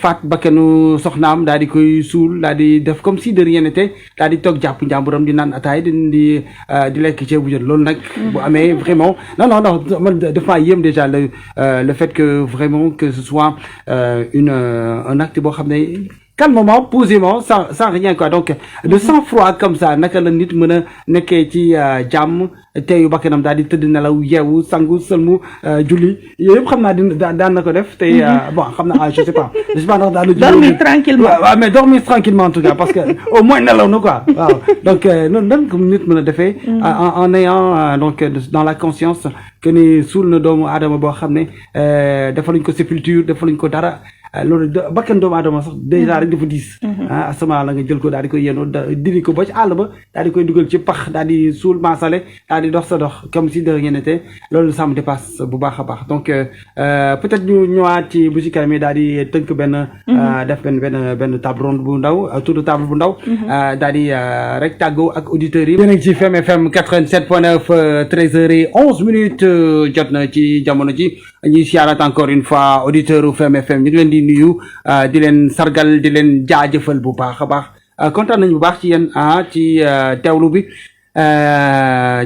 faat bakkanu soxnaam daal di koy suul daal di def comme si de rien n'était daal di toog jàpp njàmburam di naan ataay di lekk ceebu jën loolu nag bu amee vraiment non man dafa yéem déjà le fait que vraiment que ce soit un acte boo xam ne calmement posément sans rien quoi donc de sang-froid comme ça naka la nit mën a nekkee ci jàmm teeyu bakkanam daal di tëdd nelaw yeewu sangu sëlmu julli yooyu yëpp xam naa daan na ko def te bon xam naa je sais pas ndax daal dormir tranquillement waaw mais dormir tranquillement en tout cas parce que au moins nelaw na quoi waaw donc noonu nan comme nit mën a defee en ayant donc dans la conscience que ni suul na doomu aadama boo xam ne defaluñ ko sépulture defaluñ ko dara loolu bakkan doomu aadama sax déjà rek dafa diis asama la nga jël ko daal di koy yénoo diri ko ba ci àll ba daal di koy dugal ci pax daal di suul maasale daal di dox sa dox comme si de rien n'était loolu ça me dépasse bu baax a baax donc peut-être ñu ñëwaat ci bu ci kanam daal di tënk benn def benn table ronde bu ndaw tour de table bu ndaw daal di rek tàggoo ak auditeurs yi yéen a ngi ci FM 87.9 13h11 jot na ci jamono ji ñuy siyaaraat encore une fois auditeurs u FM ñu ngi leen di nuyu di leen sargal di leen jaajëfal bu baax a baax kontaan nañu bu baax ci yéen ci teewlu bi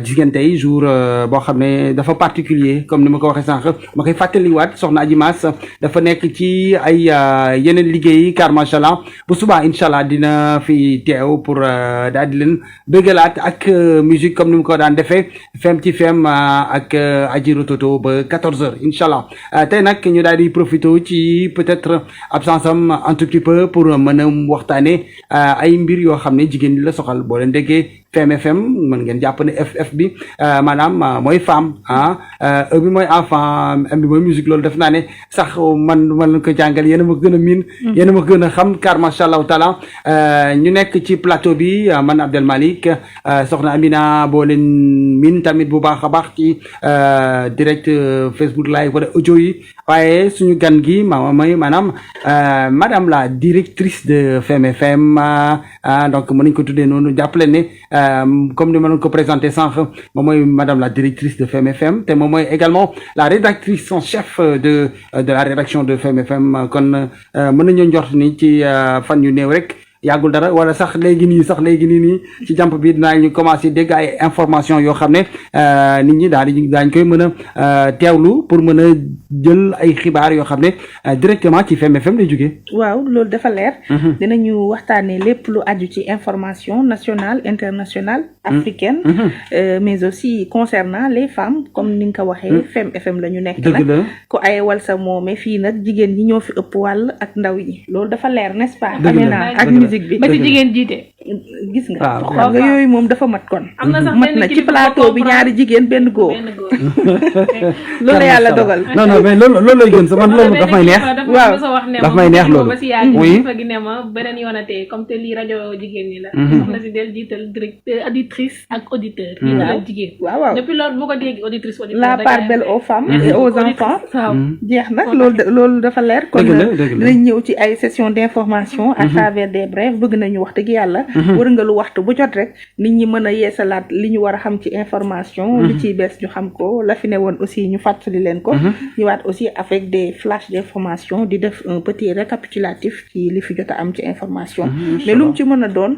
gis ngeen tey jour boo xam ne dafa particulier comme ni ma ko waxee sànq ma koy fàttaliwaat soxna Adji Mass dafa nekk ci ay yeneen liggéey car macha allah bu subaa incha allah dina fi teew pour daal di leen bëggalaat ak musique comme ni mu ko daan defee fem ci fem ak Adji Rototo ba 14h incha allah tey nag ñu daal di profité ci peut-être absence am un tout petit peu pour mën a waxtaanee ay mbir yoo xam ne jigéen ñi la soxal boo leen déggee FM mën ngeen jàpp ne FF bi maanaam mooy femme E bi mooy enfant M bi mooy musique loolu def naa ne sax man leen ko jàngal yéen a ma gën a miin yéen a ma gën a xam car macha allah taala ñu nekk ci plateau bi man Abdel Malick soxna Amina boo leen miin tamit bu baax a baax ci direct Facebook live wala audio yi waaye suñu gan gi may maanaam madame la directrice de FM donc mën nañu ko tuddee noonu jàppale ne comme ni ma leen ko présenté sànq moom mooy madame la directrice de FM te moom mooy également la rédactrice en chef de la rédaction de FM kon mën nañu njort ni ci fan yu néew rek yàggul dara wala sax léegi nii ci jàmp bi dinañu commencé dégg ay information yoo xam ne nit ñi daañ koy mën a teewlu pour mën a jël ay xibaar yoo xam ne directement ci FM lay jógee. waaw loolu dafa leer. dinañu waxtaanee lépp lu aju ci information nationale internationale africaine. mais aussi concernant les femmes comme ni nga ko waxee. FM la ñu nekk nag ku ay wal sa moome fii nag jigéen ñi ñoo fi ëpp wàll ak ndaw ñi loolu dafa leer n'est-ce pas. ak musique bi ba ci jigéen jiite. gis nga xam nga yooyu moom dafa mat kon. am na sax mat na ci plateau bi ñaari jigéen benn góor. loolu la yàlla dogal. non mais loolu lay gën sa man loolu daf may neex. waaw daf may neex loolu. oui fa gi ne ma beneen yoonatee comme te lii rajo jigéen ñi la. soxna si del jiital auditrice ak auditeur. yi la jigéen. waaw depuis loolu bu ko dégg auditrice auditeur. la part belle aux femmes et aux enfants. jeex na loolu dafa leer. kon dinañ ñëw ci ay session d'information à travers des brèves bëgg nañu wax dëgg yàlla. war nga lu waxtu bu jot rek nit ñi mën a yeesalaat li ñu war a xam ci information. li ciy bees ñu xam ko la fi ne woon aussi ñu fàttali leen ko. ñëwaat aussi avec des flashs d'information di def un petit récapitulatif ci li fi jot a am ci information. mais lu mu ci mën a doon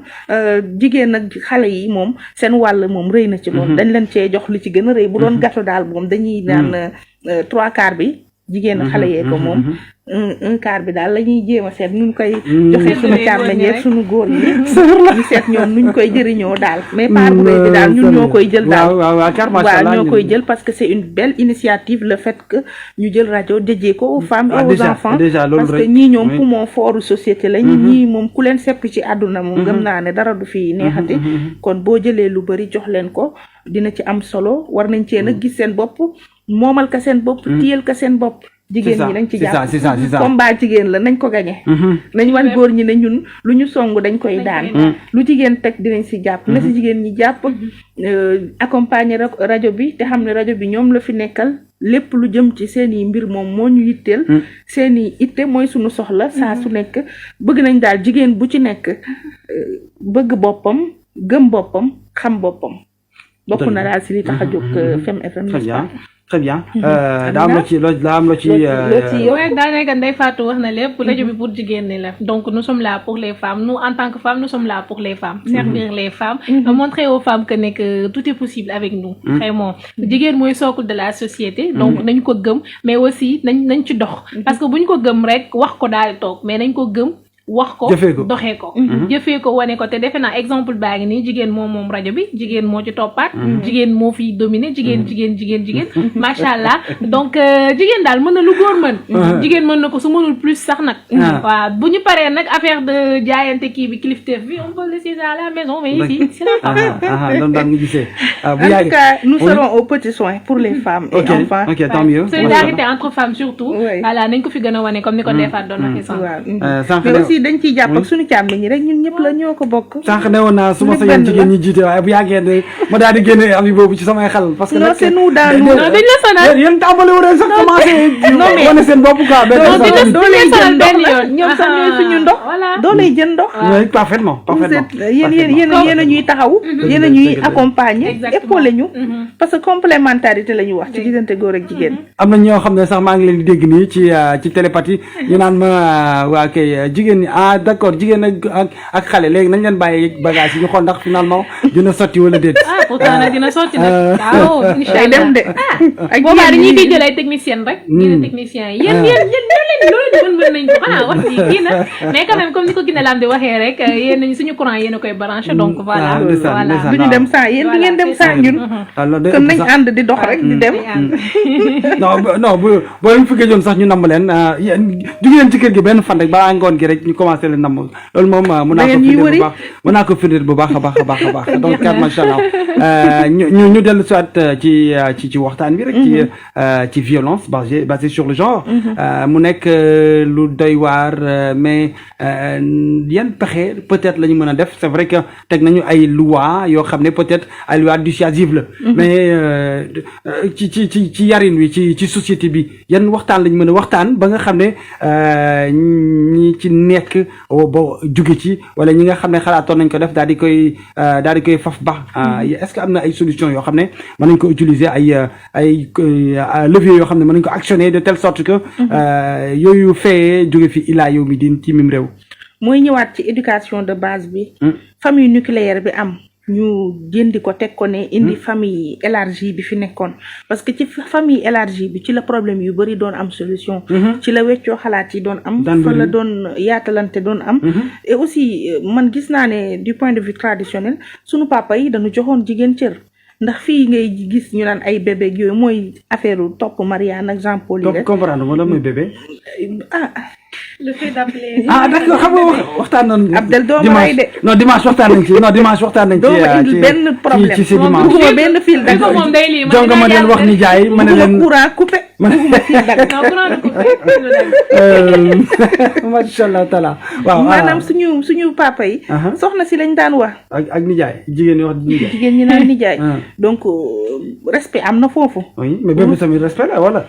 jigéen ak xale yi moom seen wàll moom rëy na ci loolu. dañ leen cee jox li ci gën a rëy bu doon gâteau daal moom dañuy naan 3/4 bi. jigéen xale yee ko moom un quart bi daal la ñuy jéem a seet nuñ koy joxe suñu càmmeñ yeeg suñu góor ñi ñu seet ñoom nuñ koy jëriñoo daal mais part bu rëy bi daal ñun ñoo koy jël daal waaw ñoo koy jël parce que c'est une belle initiative le fait que ñu jël rajo dédié ko aux femmes et aux enfants parce que ñii ñoom poumon fort société lañ ñii moom ku leen sepp ci àdduna moom gëm naa ne dara du fi neexati kon boo jëlee lu bari jox leen ko dina ci am solo war nañ cee nag gis seen bopp moomal ka seen bopp téyel ka seen bopp jigéen ñi nañ ci jàpp c'est ça combat jigéen la nañ ko gagné nañ wan góor ñi ne ñun lu ñu song dañ koy daan lu jigéen teg dinañ si jàpp na si jigéen ñi jàpp accompagner rajo bi te xam ne rajo bi ñoom la fi nekkal lépp lu jëm ci seen i mbir moom moo ñu yitteel seen i itte mooy suñu soxla saa su nekk bëgg nañ daal jigéen bu ci nekk bëgg boppam gëm boppam xam boppam bokk na daal si li tax a jóg Femme FM. Très bien daa am la ci waaye daanaka Ndeye Fatou wax na lépp rajo bi pour jigéen ñi la donc nous sommes là pour les femmes nous en tant que femmes nous sommes là pour les femmes servir les femmes montrer aux femmes que tout est possible avec nous vraiment jigéen mooy socle de la société donc nañ ko gëm mais aussi nañ ci dox parce que buñ ko gëm rek wax ko daal toog mais nañ ko gëm wax ko doxee ko jëfee ko wane ko te defe naa exemple baa ngi nii jigéen moom rajo bi jigéen moo ci toppaat jigéen moo fi dominé jigéen macha allah donc jigéen daal mën na lu góor mën jigéen mën na ko su mënul plus sax nag waaw bu ñu paree nag affaire de jaayante kii bi kilifteef bi on peut laisser ça à la maison mais ici c'est la femme doon daan nga gisee en tout cas nous serons aux petits soins pour les femmes et enfants ok tant mieux solidarité entre femmes surtout voilà nañ ko fi gën a wane comme ni ko defaat doon waxee sànq dañ ciy jàpp ak suñu càmm ñi rek ñun ñëpp la ñoo ko bokk. sànq ne woon naa su ma sañoon jigéen ñi jiite waaye bu yàggee ne ma daal di génne am yi boobu ci samay xel. parce que non c'est nous dans nous. non dañ la sonal yéen tàmbali wu rek sax commencé. non mais wane seen bopp quoi. doo lay jën ndox la ñoom sax ñooy suñu ndox. doo lay jën ndox. oui parfaitement. yéen a ñuy taxaw. yéen a ñuy accompagner. épauler ñu. parce que complémentarité la ñu wax ci diggante góor ak jigéen. am na ñoo xam ne sax maa ngi leen di dégg nii ci télépathie ñu naan ma waa kay jigéen ñi d'accord jigéen ak xale léegi nañ leen bàyyi bagage yi ñu xool ndax finalement dina sotti wala déet. pourtant nag dina sotti nag. waaw incha allah dem de. ak boobaa dañuy di jël ay techniciens rek. ñii techniciens yi yéen loolu mën nañ ko xanaa wax ci kii na mais quand même comme ni ko Kiné Lam di waxee rek yéen nañ suñu courant yéen a koy branché donc voilà. du ñu dem sans yéen di ngeen dem sans ñun. kon nañ ànd di dox rek di dem. non boo leen fi gëjoon sax ñu namb leen du ngeen ci kër gi benn fan rek balaa ngoon gi rek ñu commencé leen namb loolu moom mën naa ko firndeel bu baax a baax donc macha allah ñu dellu soit ci waxtaan bi rek ci violence basée sur le genre mu nekk lu doy waar mais yan pexe peut-être la ñu mën a def c'est vrai que teg nañu ay loi yoo xam ne peut-être ay loi dissuasive la mais ci yarin wi ci société bi yan waxtaan lañ mën a waxtaan ba nga xam ne ñi ci nekk ba jóge ci wala ñi nga xam ne xalaatoon nañ ko def daal di koy faf ba est-ce que am na ay solutions yoo xam ne mën nañ ko utiliser ay leviers yoo xam ne mën nañ ko actionner de telle sorte que yooyu fee jóge fi ilaa yow mi din ci mim réew. mooy ñëwaat ci éducation de base bi. famille nucléaire bi am. ñu jëndi ko teg ko ne indi famille élargie bi fi nekkoon parce que ci famille élargie bi ci la problème yu bari doon am solution ci la weccoo xalaat yi doon am fa la doon yaatalante doon am et aussi man gis naa ne du point de vue traditionnel sunu papa yi dañu joxoon jigéen cër ndax fii ngay gis ñu naan ay bébé yooyu mooy affaire topp Marianne ak Jean Paul yi rek comprendre moo la mooy bébé le fait d'appeler. D'accord xam nga waxtaan nañu. Abdel doomu ay de. non dimanche waxtaan nañ ci doo ma indil benn problème ci dimanche. bugguma benn fil dagg. moom day lii donc ma leen wax ni jaay ma ne leen courant coupé. bugguma fil dagg. macha allah taala waaw maanaam suñu papa yi. soxna si lañ daan wax. ak nijaay jigéen ñi wax nijaay. jigéen ñi naan nijaay. donc respect am na foofu. oui mais bébé tamit respect la wala.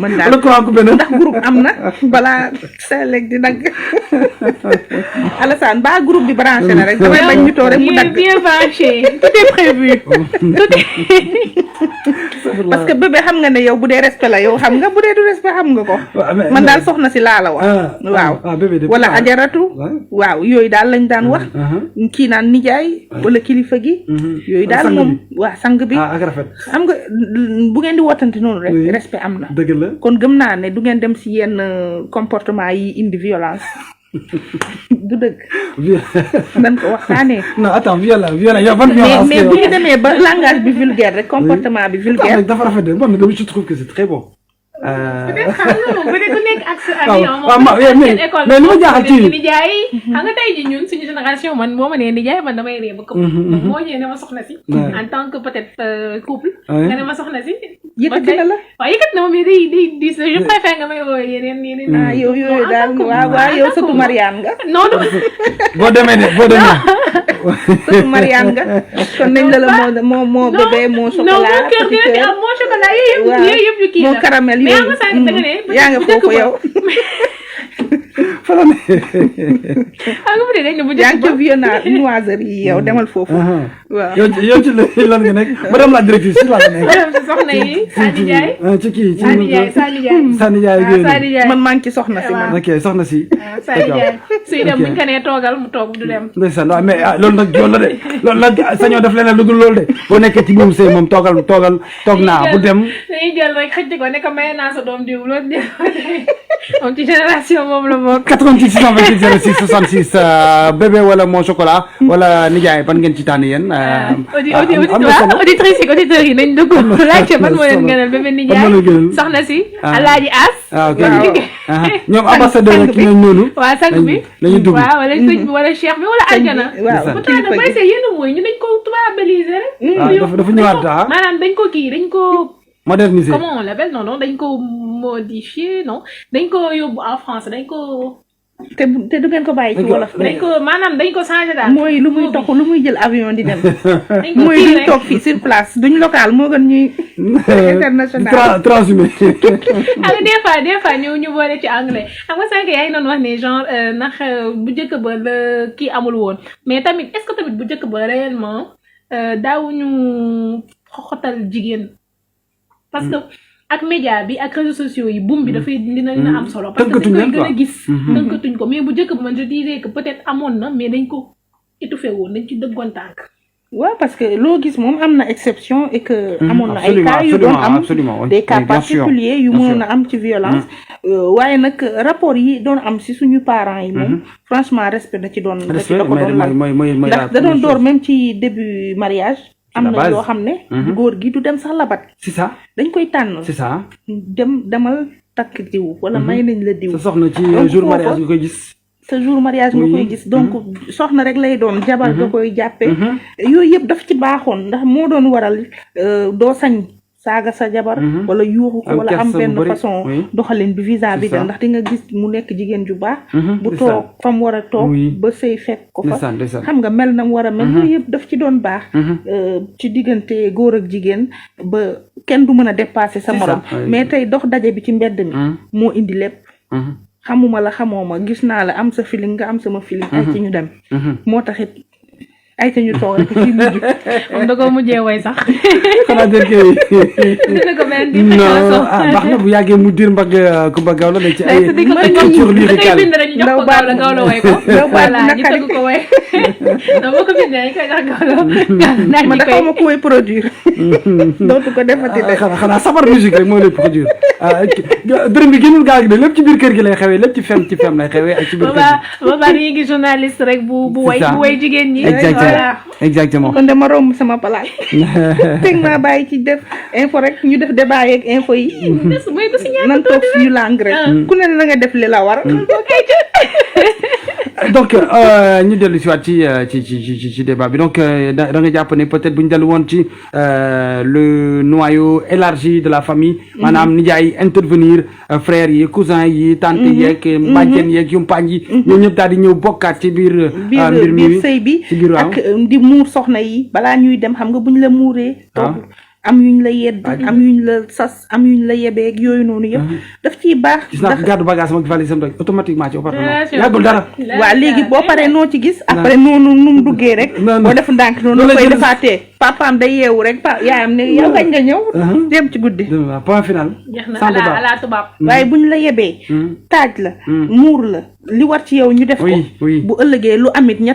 mën daal ndax groupe am na balaa Selek di dagg Alassane ba groupe bi branché na rek damay bañ ñu toog rek mu dagg bien branché tout est prévu parce que bébé xam nga ne yow bu dee respect la yow xam nga bu dee du respect xam nga ko man daal soxna si laa la wax waaw wala ajaratu waaw yooyu daal lañ daan wax kii naan nijaay wala kilifa gi yooyu daal moom waaw sang bi xam nga bu ngeen di wootante noonu rek am na dëgg la kon gëm naa ne du ngeen dem ci yenn comportement yi indi violence du dëgg dañ ko waxtaanee non attends violence yow ban violence mais bu ñu demee ba langage bi vulgaire rek comportement bi vulgaire dafa rafet de man je trouve que c'est très bon peut-être xam nga moom peut-être ku nekk ak sa avion mais li ma jaaxal ci nijaay xam nga tey ji ñun suñu génération man boo ma nee nijaay man damay ree ba këpp moo ñëwee ne ma soxna si en tant que peut-être couple nga ne ma soxna si yëkkati na la. waaw yëkkati na ma mais di je préfère nga may woo yeneen. ah yow yooyu daal waaw yow sëtu Mariane nga. non boo demee sëtu Mariane nga kon nañ la moo bébé moo chocolat. petit cœur moo chocolat yooyu yëpp yu kii la moo caramel mais am na sànq da nga ne. yaa nga foofu yow. fala ne yaa ngi ca viennoiserie yi yow demal foofu. waaw yow ci lan nga nekk madame la directrice ci lan nga nekk. madame si soxna yi Sani Ndiaye. ci kii ci Sani Ndiaye. man maa ngi ci soxna si man. ok soxna si. Sani Ndiaye suy dem buñ ko nee toogal mu toog du dem. ndeysaan waaw mais loolu nag yoon la de loolu nag sañoo def leneen lu dul loolu de boo nekkee ci biirum sëy moom toog naa bu dem. dañuy jël rek xëcc ko ne ko maye naa sa doom diw loolu moom ci génération moom la bokk. 88 628 06 66 bébé wala mon chocolat wala nijaay ban ngeen ci tànn yéen. auditrices yi auditeurs yi nañ dugg laajte ban moo leen gënal bébé nijaay soxna si Alaaji As. ok ñoom ambassadeur ki nañ noonu. waaw sang bi lañu dugg waaw wala sëñ bi wala cheikh bi wala aljana. waaw pourtant nag mooy see yéen a mooy ñu dañ ko tribaliser rek. dafa ñëwaat maanaam dañ ko kii dañ ko. moderniser comment on l'appelle non dañ ko modifier non dañ ko yóbbu en France dañ ko. te du ngeen ko bàyyi ci wolof. dañ ko maanaam dañ ko changé daal. mooy lu muy tox lu muy jël avion di dem. mooy duñ toog fii sur place duñ local moo gën ñuy. international transhumé. ak des fois ñu boole ci anglais xam nga sànq yaa ngi doon wax ne genre ndax bu njëkk ba la kii amul woon mais tamit est-ce que tamit bu njëkk ba réellement daawuñu xoxotal jigéen parce que. ak média bi ak réseaux sociaux yi boom bi dafay dina am solo. parce que dañ koy gën a gis. tënkatuñ ko mais bu njëkk ba man je dirais que peut-être amoon na mais dañ ko étouffé woon dañ ci dëggoon tànk. waaw parce que loo gis moom am na exception et que. amoon na ay cas yu doon am des cas particuliers yu mënoon a am ci violence. waaye nag rapport yi doon am si suñu parents yi moom. franchement respect da ci doon. da ci la ko doon lan ndax da doon door même ci début mariage. am na yoo xam ne. góor gi du dem sax labat. c'est ça dañ koy tànn. c'est ça. demal takk diw. wala may nañ la diw. sa soxna ci jour mariage nga koy gis. sa jour mariage nga koy gis donc soxna rek lay doon jabar nga koy jàppe yooyu yëpp daf ci baaxoon ndax moo doon waral doo sañ saaga sa jabar wala yuuxu ko wala am benn façon doxalin bi vis-à-vis de ndax di nga gis mu nekk jigéen ju baax bu toog fa mu war a toog ba sëy fekk ko fa xam nga mel na mu war a mel yooyu yëpp daf ci doon baax ci diggante góor ak jigéen ba kenn du mën a dépasser sa morom mais tey dox daje bi ci mbedd mi moo indi lépp xamuma la xamoo ma gis naa la am sa feeling nga am sama feeling ay ci ñu dem moo taxit ay ca ñu toog rek ci mujj moom da koo mujjee way sax xanaa dégg dina ko mel di baax na bu yàggee mu dir mbagg Kumba Gawlo da ci ay culture lyricale ndaw baat la Gawlo way ko ndaw baat la ñu tëgg ko way na boo ko bindee dañ koy jox Gawlo man da xaw ma ku way produire dootu ko defati de xanaa sabar musique rek moo lay produire dërëm bi génnul gaa gi de lépp ci biir kër gi lay xewee lépp ci fem lay xewee ak ci biir kër gi boobaa dañuy gis journaliste rek bu way jigéen ñi exactement kon dama romb sama palaas teg naa bàyyi ci def info rek ñu def débat yeeg info yi nan toog suñu langue rek ku ne na nga def li la war donc ñu dellu si waat ci débat bi donc da nga jàpp ne peut-être bu ñu dellu woon ci le noyau élargi de la famille maanaam nijaay intervenir frères yi cousins yi tante yeeg mbàjjen yeeg yumpaañ yi ñoo ñëpp daal di ñëw bokkaat ci biir mbir mi sëy bi ak di muur soxna yi balaa ñuy dem xam nga buñ la muuree toog am yuñ la yedd am yuñ la sas am yuñ la yebeeg yooyu noonu yëpp daf ciy baax gis naa ko gàddu bagage sama valise sam rek automatiquement ci appartement yàggul dara waaw léegi boo paree noo ci gis après noonu nu mu duggee rek boo def ndànk noonu la koy defaatee papaam day yeewu rek yaayam ne yow kañ nga ñëw dem ci guddi point final ala tubaab waaye buñ la yebee taaj la muur la li war ci yow ñu def ko bu ëllëgee lu amit ña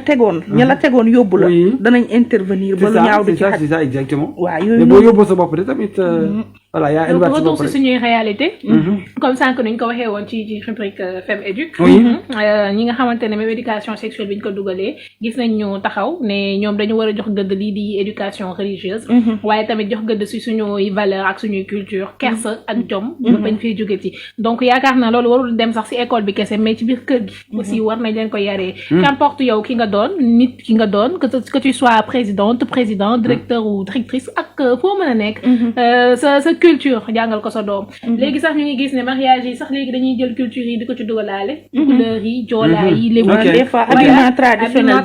la tegoon yóbbu la danañ intervenir ba lu ñaaw du ci xaj c'est ça exactement waaw yooyu boo sa bopp de tamit voilà yaa donc retour si suñuy réalité comme sànq nañ ko waxee woon ci rubrique Femme Edu ñi nga xamante ne même éducation sexuelle bi ñu ko dugalee gis nañ ñu taxaw ne ñoom dañu war a jox gëdd lii di éducation religieuse waaye tamit jox gëdd si suñuy valeur ak suñuy culture kersa ak jom ba bañ fee jóge ci donc yaakaar naa loolu warul dem sax si école bi kese mais ci biir kër gi aussi war nañ leen ko yaree qu'importe yow ki nga doon nit ki nga doon que tu sois président directeur ou directrice ak foo mën a nekk sa culture jàngal ko sa doom léegi sax ñu ngi gis ne mariage yi sax léegi dañuy jël culture yi di ko ci dugalaale couleur yi joolaa yi léegi des fois habillement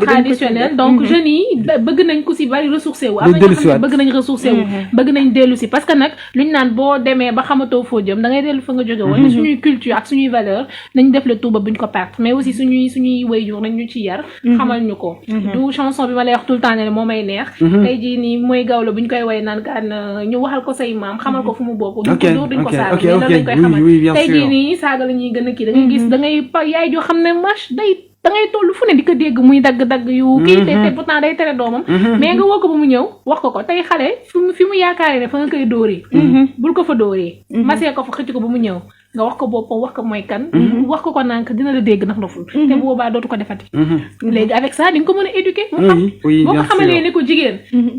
traditionnel donc jeunes yi bëgg nañ ku si bari ressourcé wu am na ñoo xam ne bëgg nañ ressourcé wu bëgg nañ dellu si parce que nag luñ naan boo demee ba xamatoo foo jëm da ngay dellu fa nga jóge woon suñuy culture ak suñuy valeur nañ def le tout ba buñ ko perte mais aussi suñuy waajur nañ ñu ci yar xamal ñu ko du chanson bi ma lay wax tout le temps ne moo may neex tey jii nii mooy gawlo buñ koy way naan kaan ñu waxal ko say maam xamal ko fu mu bokk duñ ko dóor duñ ko saaga mais loolu lañ koy xamal tey jii nii saaga la ñuy gën a kii da ngay gis da ngay yaay joo xam ne da ngay toll fu ne di ko dégg muy dagg-dagg yu kii te pourtant day tere doomam mais nga woo ko ba mu ñëw wax ko tey xale fi mu yaakaaree ne fa nga koy dóoree bul ko fa dóoree masee ko fa xëcc ko ba mu ñëw nga wax ko boppam wax ko mooy kan wax ko nànk dina la dégg ndax ndoful te boobaa dootu ko defati léegi avec ça di nga ko mën a éduquer mu xam boo ko xamalee ne ko jigéen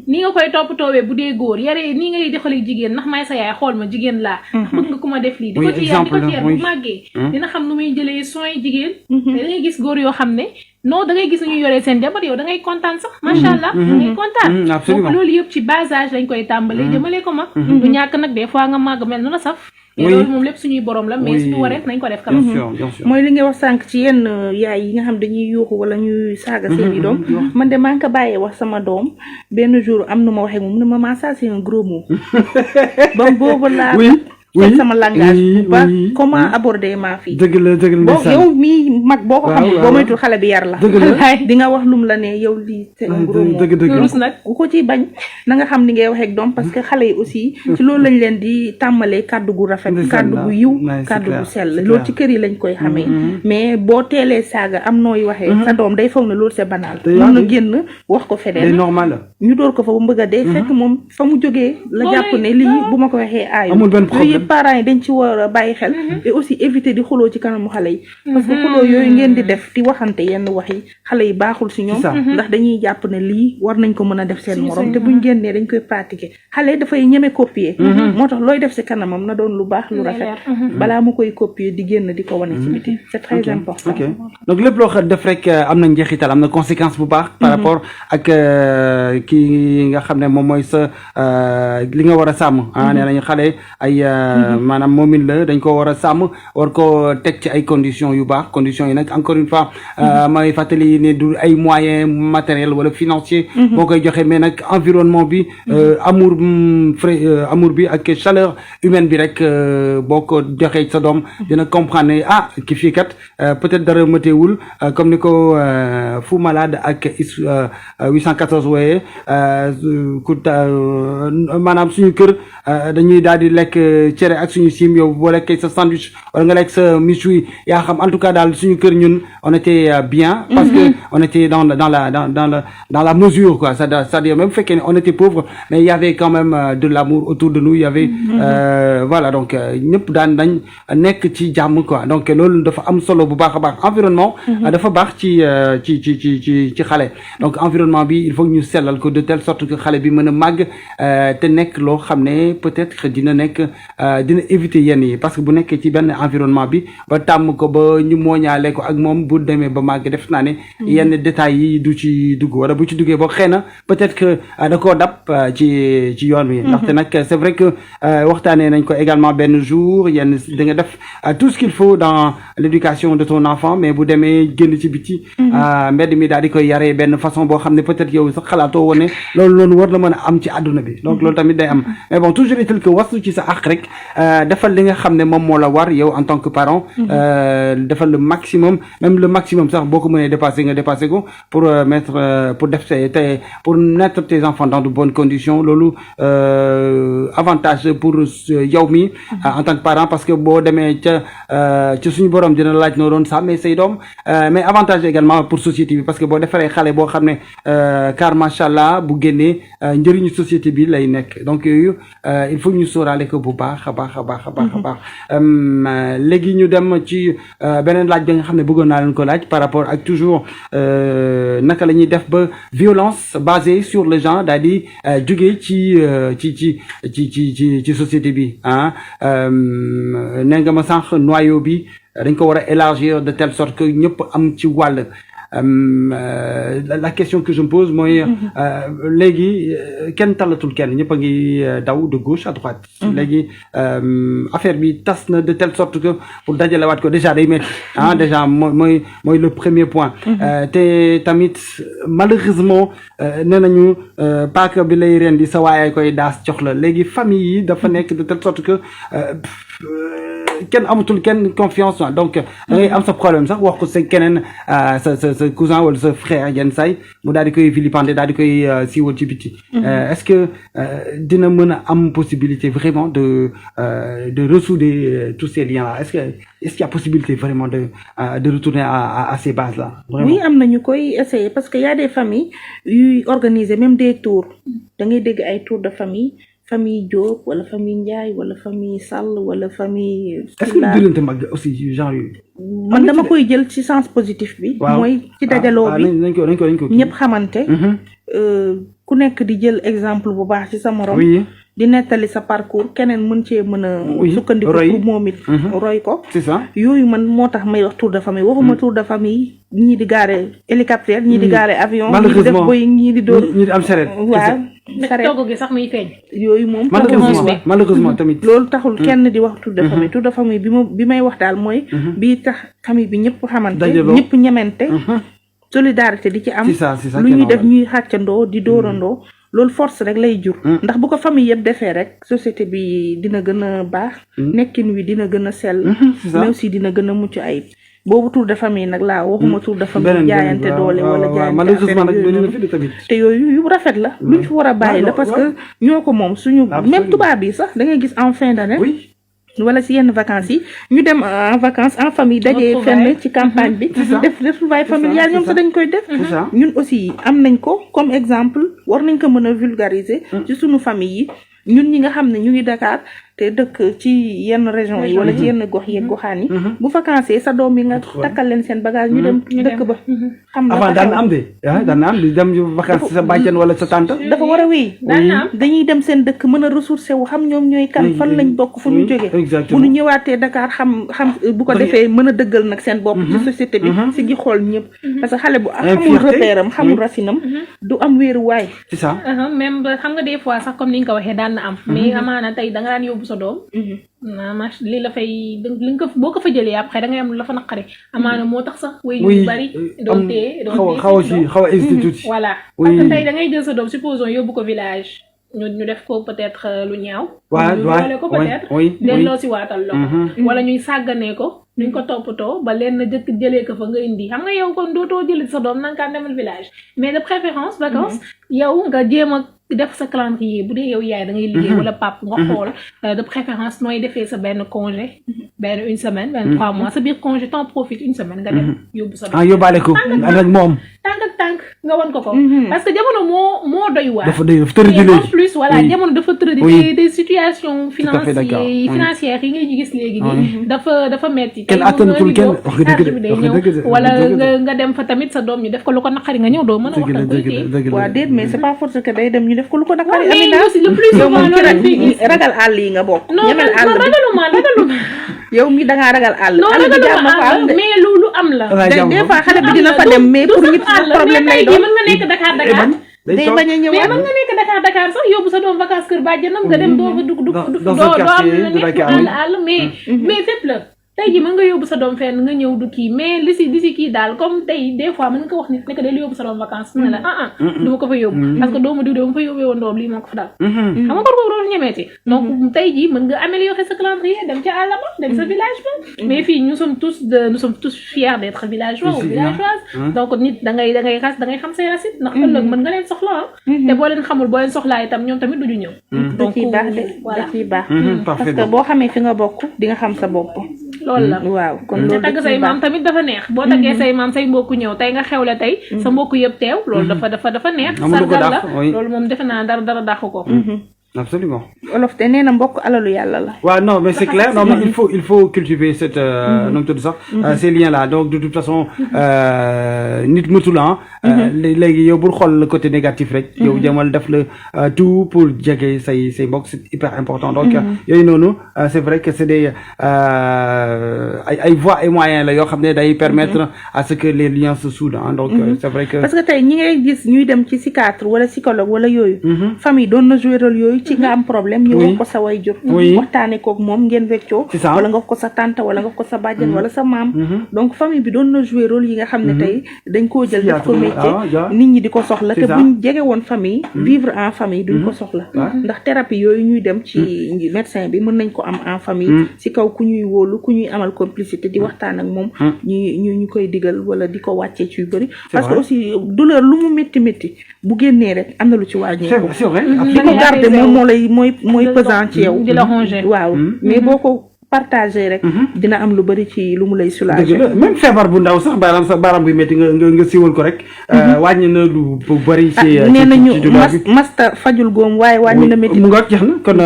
nii nga koy toppatoowee bu dee góor yaree nii ngay defalee jigéen ndax may sa yaay xool ma jigéen laa bëgg nga ku ma def lii di ko ci yar bu màggee dina xam nu muy jëlee soin jigéen te da ngay gis góor yoo xam ne non da ngay gis ñu yoree seen jabar yow da ngay kontaan sax macha allah da ngay kontaan donc loolu yëpp ci bas âge lañ koy tàmbalee jëmale ko mag du ñàkk nag des fois nga màgg mel nu la saf loolu moom lépp suñuy borom la mais suñu wareef nañ ko def kam mooy li nga wax sànq ci yenn yaay yi nga xam dañuy yuuxu wala ñuy saaga seeni doom man de maa ngi ko bàyyee wax sama doom benn jour am nu ma waxee moom ne ma ça c'est un gros mot ba boobu laa c'est sama langage ba comment aborder ma fille dëgg la yow mii mag boo ko xam boo moytul xale bi yar la di nga wax lum la ne yow lii c'est un gros mot loolu nag ku ko ci bañ na nga xam ni ngay waxee ak doom parce que xale yi aussi ci loolu lañ leen di tàmmalee kàddu gu rafet kàddu gu yiw kàddu gu sell loolu ci kër yi lañ koy xamee mais boo teelee saaga am nooy waxee sa doom day foog ne loolu c'est banal mën na génn wax ko feneen normal ñu door ko fa ba mbëgg a dee fekk moom fa mu jógee la jàpp ne lii bu ma ko waxee aayu parents yi dañ ci war a bàyyi xel et aussi éviter di xuloo ci kanamu xale yi parce que xuloo yooyu ngeen di def di waxante yenn wax yi xale yi baaxul si ñoom ndax dañuy jàpp ne lii war nañ ko mën a def seen morom te buñ génnee dañ koy pratiquer xale dafay ñeme copier moo tax looy def si kanamam na doon lu baax lu rafet balaa mu koy copier di génn di ko wane ci biti c'est très important donc lépp loo xam def rek am na njeexital am na conséquence bu baax par rapport ak kii nga xam ne moom mooy sa li nga war a sàmm nee nañu xale ay maanaam moomin la dañ ko war a sàmm war ko teg ci ay conditions yu baax conditions yi nag encore une fois may fàttali ne du ay moyens matériels wala financiers boo koy joxe mais nag environnement bi amour bi ak chaleur humaine bi rek boo ko joxee sa doom dina comprendre ne ki fii kat peut-être dara mëteewul comme ni ko Fou Malade ak 814 wooyee maanaam suñu kër dañuy daal di lekk cere ak suñu sim yow boo lekkee sa sandwich wala nga lekk sa méchoui yaa xam en tout cas daal suñu kër ñun on était bien parce que on était dans la mesure quoi c'est-à-dire même fekkee ne on était pauvre mais il y avait quand même de l'amour autour de nous il y avait voilà donc ñëpp daan dañ nekk ci jàmm quoi donc loolu dafa am solo bu baax a baax environnement dafa baax ci xale donc environnement bi il faut ñu sellal ko de telle sorte que xale bi mën a màgg te nekk loo xam ne peut-être dina éviter yenn yi parce que bu nekkee ci benn environnement bi ba tàmm ko ba ñu mooñaale ko ak moom bu demee ba màgg def naa ne yenn détails yi du ci dugg wala bu ci duggee boo xëy na peut-être que da koo dab ci yoon wi ndaxte nag c'est vrai que waxtaanee nañ ko également benn jour yenn da nga def tout ce qu'il faut dans l'éducation de ton enfant mais bu demee génn ci biti mbedd mi daal di koy yaree benn façon boo xam ne peut-être yow sax xalaatoo woon ne loolu war na mën a am ci àdduna bi donc loolu tamit day am mais bon toujours est-il que wasu ci sa àq rek defal li nga xam ne moom moo la war yow en tant que parent defal le maximum même le maximum sax boo ko mënee dépasser nga dépasser ko pour pour mettre tes enfants dans de bonnes conditions loolu avantage pour yow mi en tant que parent parce que boo demee ca suñu borom dina laaj noo doon sàmmee say doom mais avantage également pour société bi parce que boo defaree xale boo xam ne car machallah bu génnee njëriñu société bi lay nekk donc yooyu il faut ñu sóoraale ko bu baax a baax léegi ñu dem ci beneen laaj bi nga xam ne bëggoon naa leen ko laaj par rapport ak toujours naka la ñuy def ba violence basée sur le genre daal di jógee ci société bi nee nga ma sànq noyau bi dañ ko war a élargir de telle sorte que ñëpp am ci wàll la question que je me pose mooy léegi kenn talatul kenn ñëpp a ngi daw de gauche à droite léegi affaire bi tas na de telle sorte que pour dajalewaat ko déjà day métti déjà mooy le premier point te tamit malheureusement nee nañu paaka bi lay rendi sa waaye koy daas jox la léegi famille yi dafa nekk de telle sorte que kenn amatul kenn confiance donc da ngay am sa problème sax wax ko sa keneen sa cousin wala sa frère yenn say mu daal di koy vilipender daal di koy siiwal ci biti est-ce que dina mën a am possibilité vraiment de ressouder tous ces liens là est-ce qu'il y a possibilité vraiment de retourner à ces bases là vraiment? Oui, am na ñu koy essayer parce que y a des familles yuy organiser même des tours da ngay dégg ay tours de famille Diop wala famille Ndiaye wala famille Sall wala famille. est-ce que diggante mag aussi genre yooyu. man dama koy jël ci sens positif bi. mooy ci dajaloo bi nañ ko ñëpp xamante. ku nekk di jël exemple bu baax ci sa morom. di nettali sa parcours keneen mën cee mën a. sukkandiku pour moom it. roy ko. c'est ça yooyu man moo tax may wax tour de famille waxuma tour de famille ñii di gaare hélicoptère ñii di gaare avion. ñii di def boy ñii di dóor ñii di am sareet. waaw sareet togg gi sax muy feeñ. yooyu moom malheureusement tamit. loolu taxul kenn di wax tour de famille tour de famille bi may wax daal mooy. bii tax famille bi ñëpp xamante. ñëpp ñemente. solidarité di ci am. lu ñuy def ñuy xàccandoo di dóorandoo. loolu force rek lay jur. ndax bu ko famille yëpp defee rek société bi dina gën a baax. nekkin wi dina gën a sell. mais aussi dina gën a mucc ayib. boobu tour de famille nag laa waxuma tour de famille jaayante doole wala jaayante te yooyu yu rafet la. luñ fi war a bàyyi la parce que ñoo ko moom suñu même tubaab yi sax da ngay gis en fin d'année. wala si yenn vacances yi ñu dem en vacances en famille dajee fenn ci campagne bi def retrouvailles familiales ñoom sax dañ koy def ñun aussi am nañ ko comme exemple war nañ ko mën a vulgariser ci suñu famille yi ñun ñi nga xam ne ñu ngi Dakar te dëkk ci yenn région yi wala ci yenn gox yeeg goxaan yi bu vacances sa doom yi nga takkal leen seen bagage ñu dem dëkk ba xam nga avant daan na am de daan na am di dem vacances sa bàjjen wala sa tante dafa war a wéy dañuy dem seen dëkk mën a ressourcer wu xam ñoom ñooy kan fan lañ bokk fu ñu jógee bu ñu ñëwaatee Dakar xam bu ko defee mën a dëggal nag seen bopp ci société bi si gi xool ñëpp parce que xale bu xamul repère am xamul racinam du am wéeruwaay c'est ça même xam nga des fois sax comme ni nga ko waxee daan na am mais amaana tey da nga daan yóbbu sa doom li la fay li nga boo ko fa jëlee après da ngay am la fa naqari amaana moo tax sax way yu bari doon xaw a institut voilà parce que tey da ngay jël sa doom supposons yóbbu ko village ñu def ko peut-être lu ñaaw ñu boole ko peut-être delloo si waatal la ko wala ñuy sàgganee ko duñ ko toppatoo ba leen na jëkk jëlee ko fa nga indi xam nga yow kon dootoo jëlee sa doom nanga kaa demal village mais de préférence vacances yow nga jéem a def sa calendrier bu dee yow yaay da ngay liggéey wala pap nga xool de préférence nooy defee sa benn congé benn une semaine benn 3 mois sa biir congé t'en profites une semaine nga dem yóbbu sa doom yóbbaale ko ak moom tànk nga wan ko parce que jamono moo doy waar dafa tëradi léegi en plus voilà jamono dafa tëradi des situations financières yi ngay gis léegi nii dafa metti kenn attanatul kenn wax nga dëgg wala nga dem fa tamit sa doom ñu def ko lu ko naqari nga ñëw doo mën a wax waaw déet mais c'est pas force que day dem ñu def ko lu ko naqari Amina le plus souvent ragal àll yi nga bokk non ragaluma yow mi da ngaa ragal àll mais lu am la des fois xale bi dina fa dem mais pour nit problème lay doon mën nga nekk Dakar day bañ a ñëwaat mais mën nga nekk Dakar sax yóbbu sa doom vacances kër bàjjanam nga dem doo fa dugg doo am na nekk àll mais fépp la tey ji mën nga yóbbu sa doom fenn nga ñëw du kii mais li si kii daal comme tey des fois mën nga wax nit nekk day yóbbu sa doom vacances mu ne la du ma ko fa yóbbu parce que doomu diw de ma fa yóbbee woon doom lii moo ko fa daal xam nga kon boobu doon ñemeeti donc tey ji mën nga améliorer sa calendrier dem ca àll ba dem sa village ba mais fii nous sommes tous fiers d'être villageois ou villageoises donc nit da ngay xam say racines ndax ëllëg mën nga leen soxla te boo leen xamul boo leen soxlaa itam ñoom tamit duñu ñëw donc da ciy baax parce que boo xamee fi nga bokk di nga xam sa bopp loolu la waaw kon te tagg say maam tamit dafa neex boo taggee say maam say mbokku ñëw tey nga xewle tey sa mbokku yëpp teew loolu dafa neex sargal la loolu moom defe naa dara dàqu ko absolument olof te nee na mbokk alalu yàlla la. waaw non mais c'est clair non mais il faut cultiver cette nu mu tudd sax ces liens là donc de toute façon nit mëtul léegi yow bul xool le côté négatif rek yow jëmal def le tout pour jege say mbokk c'est hyper important donc yooyu noonu c'est vrai que c'est des ay voies et moyens la yoo xam ne day permettre à ce que les liens se soudent donc c'est vrai que parce que tey ñi ngay gis ñuy dem ci psychiatre wala psychologue wala yooyu famille doon na jouer rôle yooyu ci nga am problème ñu wax ko sa way jur waxtaane koog moom ngeen weccoo wala nga wax ko sa tante wala nga wax ko sa bàjjen wala sa maam donc famille bi doon na jouer rôle yi nga xam ne tey dañ koo jël def ko métier nit ñi di ko soxla te buñ jege woon famille vivre en famille duñ ko soxla ndax thérapie yooyu ñuy dem ci médecin bi mën nañ ko am en famille ci kaw ku ñuy wóolu ku ñuy amal complicité di waxtaan ak moom ñu koy digal wala di ko wàccee ci yu bëri parce que aussi douleur lu mu métti bu génnee rek am na lu ci wàññeeku c'est vrai di ko garder moom moo lay mooy pesant ci yow di la ronger waaw mais boo ko partager rek dina am lu bari ci lu mu lay soulager même feebar bu ndaw sax baaraam sa baaraam buy métti nga siiwal ko rek wàññi na lu bari ci nee nañu masta fajul góom waaye wàññi na métti mu nga jeex na kon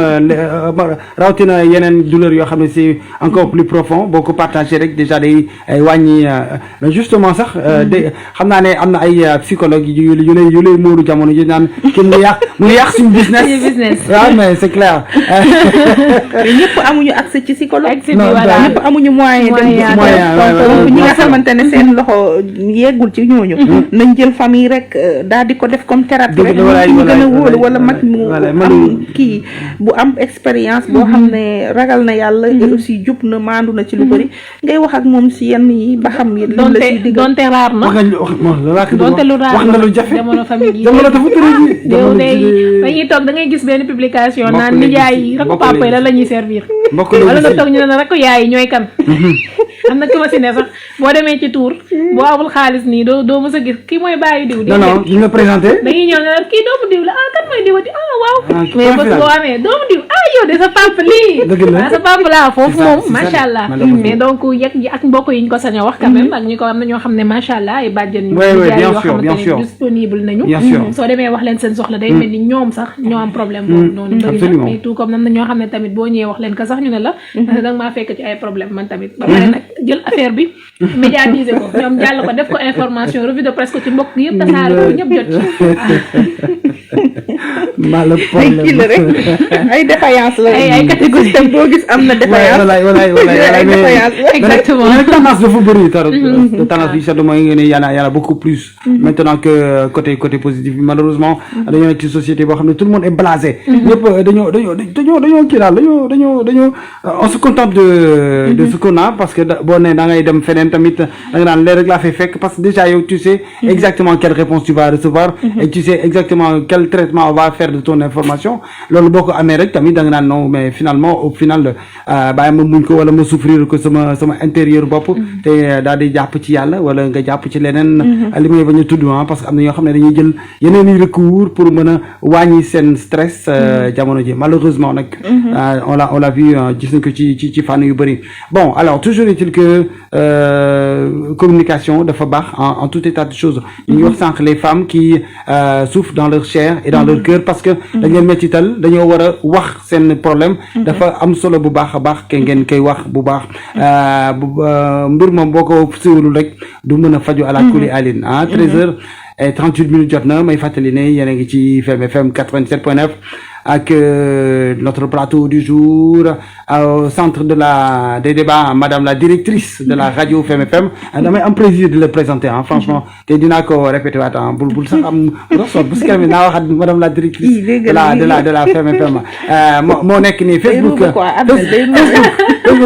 rawatina yeneen douleur yoo xam ne c'est encore plus profond boo ko partager rek déjà day wàññi mais justement sax de xam naa ne am na ay psychologue yu lay móoru jamono ji naan ki mu ngi yàq suñu business waaw mais c'est clair ñëpp amuñu accès ci psychologue ñëpp amuñu moyen dem donc ñi nga xamante ne seen loxo yeggul ci ñooñu nañ jël famille rek daal di ko def comme thérapie rek mu gën a wóolu wala mag mu am kii bu am expérience boo xam ne ragal na yàlla et aussi jub na maandu na ci lu bëri ngay wax ak moom si yenn yi ba xam yi la si digg donte raar na donte lu raar wax na lu jafe jamono famille yi jamono dafa tëri yow dañuy toog da ngay gis benn publication naan nijaay yi rek papa yi la la ñuy servir wala nga toog ñu ne rek yaay yi ñooy kan am na ku ma si ne sax boo demee ci tour boo amul xaalis nii doo mës a gis kii mooy bàyyi diw non ñu nga présenté dañuy ñëw ne kii doomu diw la kan mooy diwati waaw mais bés boo amee doomu diw yow de sa papa lii sa papa laa foofu moom macha allah mais donc yeg yi ak mbokk yi ñu ko sañ a wax quand même ak ñu ko am na ñoo xam ne macha allah ay bàjjen yu jaay yoo xamante ne disponible nañu soo demee wax leen seen soxla day mel ni ñoom sax ñoo am problème boobu noonu bëri na mais tout comme nam na ñoo xam ne tamit boo ñëwee wax leen ko sax ñu ne la danga maa fekk ci ay problème man tamit ba pare nag jël affaire bi médiatiser ko ñoom jàll ko def ko information revue de presse ko ci mbokk yëpp tasaare ko ñëpp jot mal problème ay kii la rek ay défaillance la ay catégorie tam boo gis am na défaillance ay défaillance exactement tendance dafa bëri tendance bi seetlu mooy ngeen y a beaucoup plus maintenant que côté positif bi malheureusement dañoo nekk ci société boo xam ne tout le monde est blasé ñëpp dañoo kii daal dañoo on se contente de ce qu'on a parce que boo ne da ngay dem feneen tamit da nga naan léeg rek laa fay fekk parce que déjà yow tu sais exactement quelle réponse tu vas recevoir et tu sais exactement quel traitement on va faire de ton information loolu boo ko amee rek tamit da nga naan non mais finalement au final bàyyi ma muñ ko wala ma souffrir ko sama intérieur bopp te daal di jàpp ci yàlla wala nga jàpp ci leneen li may bañ a tudd parce que am na ñoo xam ne dañuy jël yeneen i recours pour mën a wàññi seen stress jamono ji malheureusement nag on l'a vu gis nañ ko ci fànn yu bëri bon alors toujours est-il que communication dafa baax en tout état de choses ñu ngi wax sànq les femmes qui souffrent dans leur chair et dans leur cœur parce que dañ leen mettital dañoo war a wax seen problème dafa am solo bu baax a baax ke ngeen koy wax bu baax mbir moom boo ko siwalul rek du mën a faju à la kuli alin 13h38 jot na may fàttali ne yéen a ngi ci FM 87.9 avec notre plateau du jour au centre des débats madame la directrice de la radio FM damay am plaisir de le présenter franchement te dinaa ko répéter waat bul sax am rosol bu si kanam naa waxaat madame la directrice de la FM moo nekk nii Facebook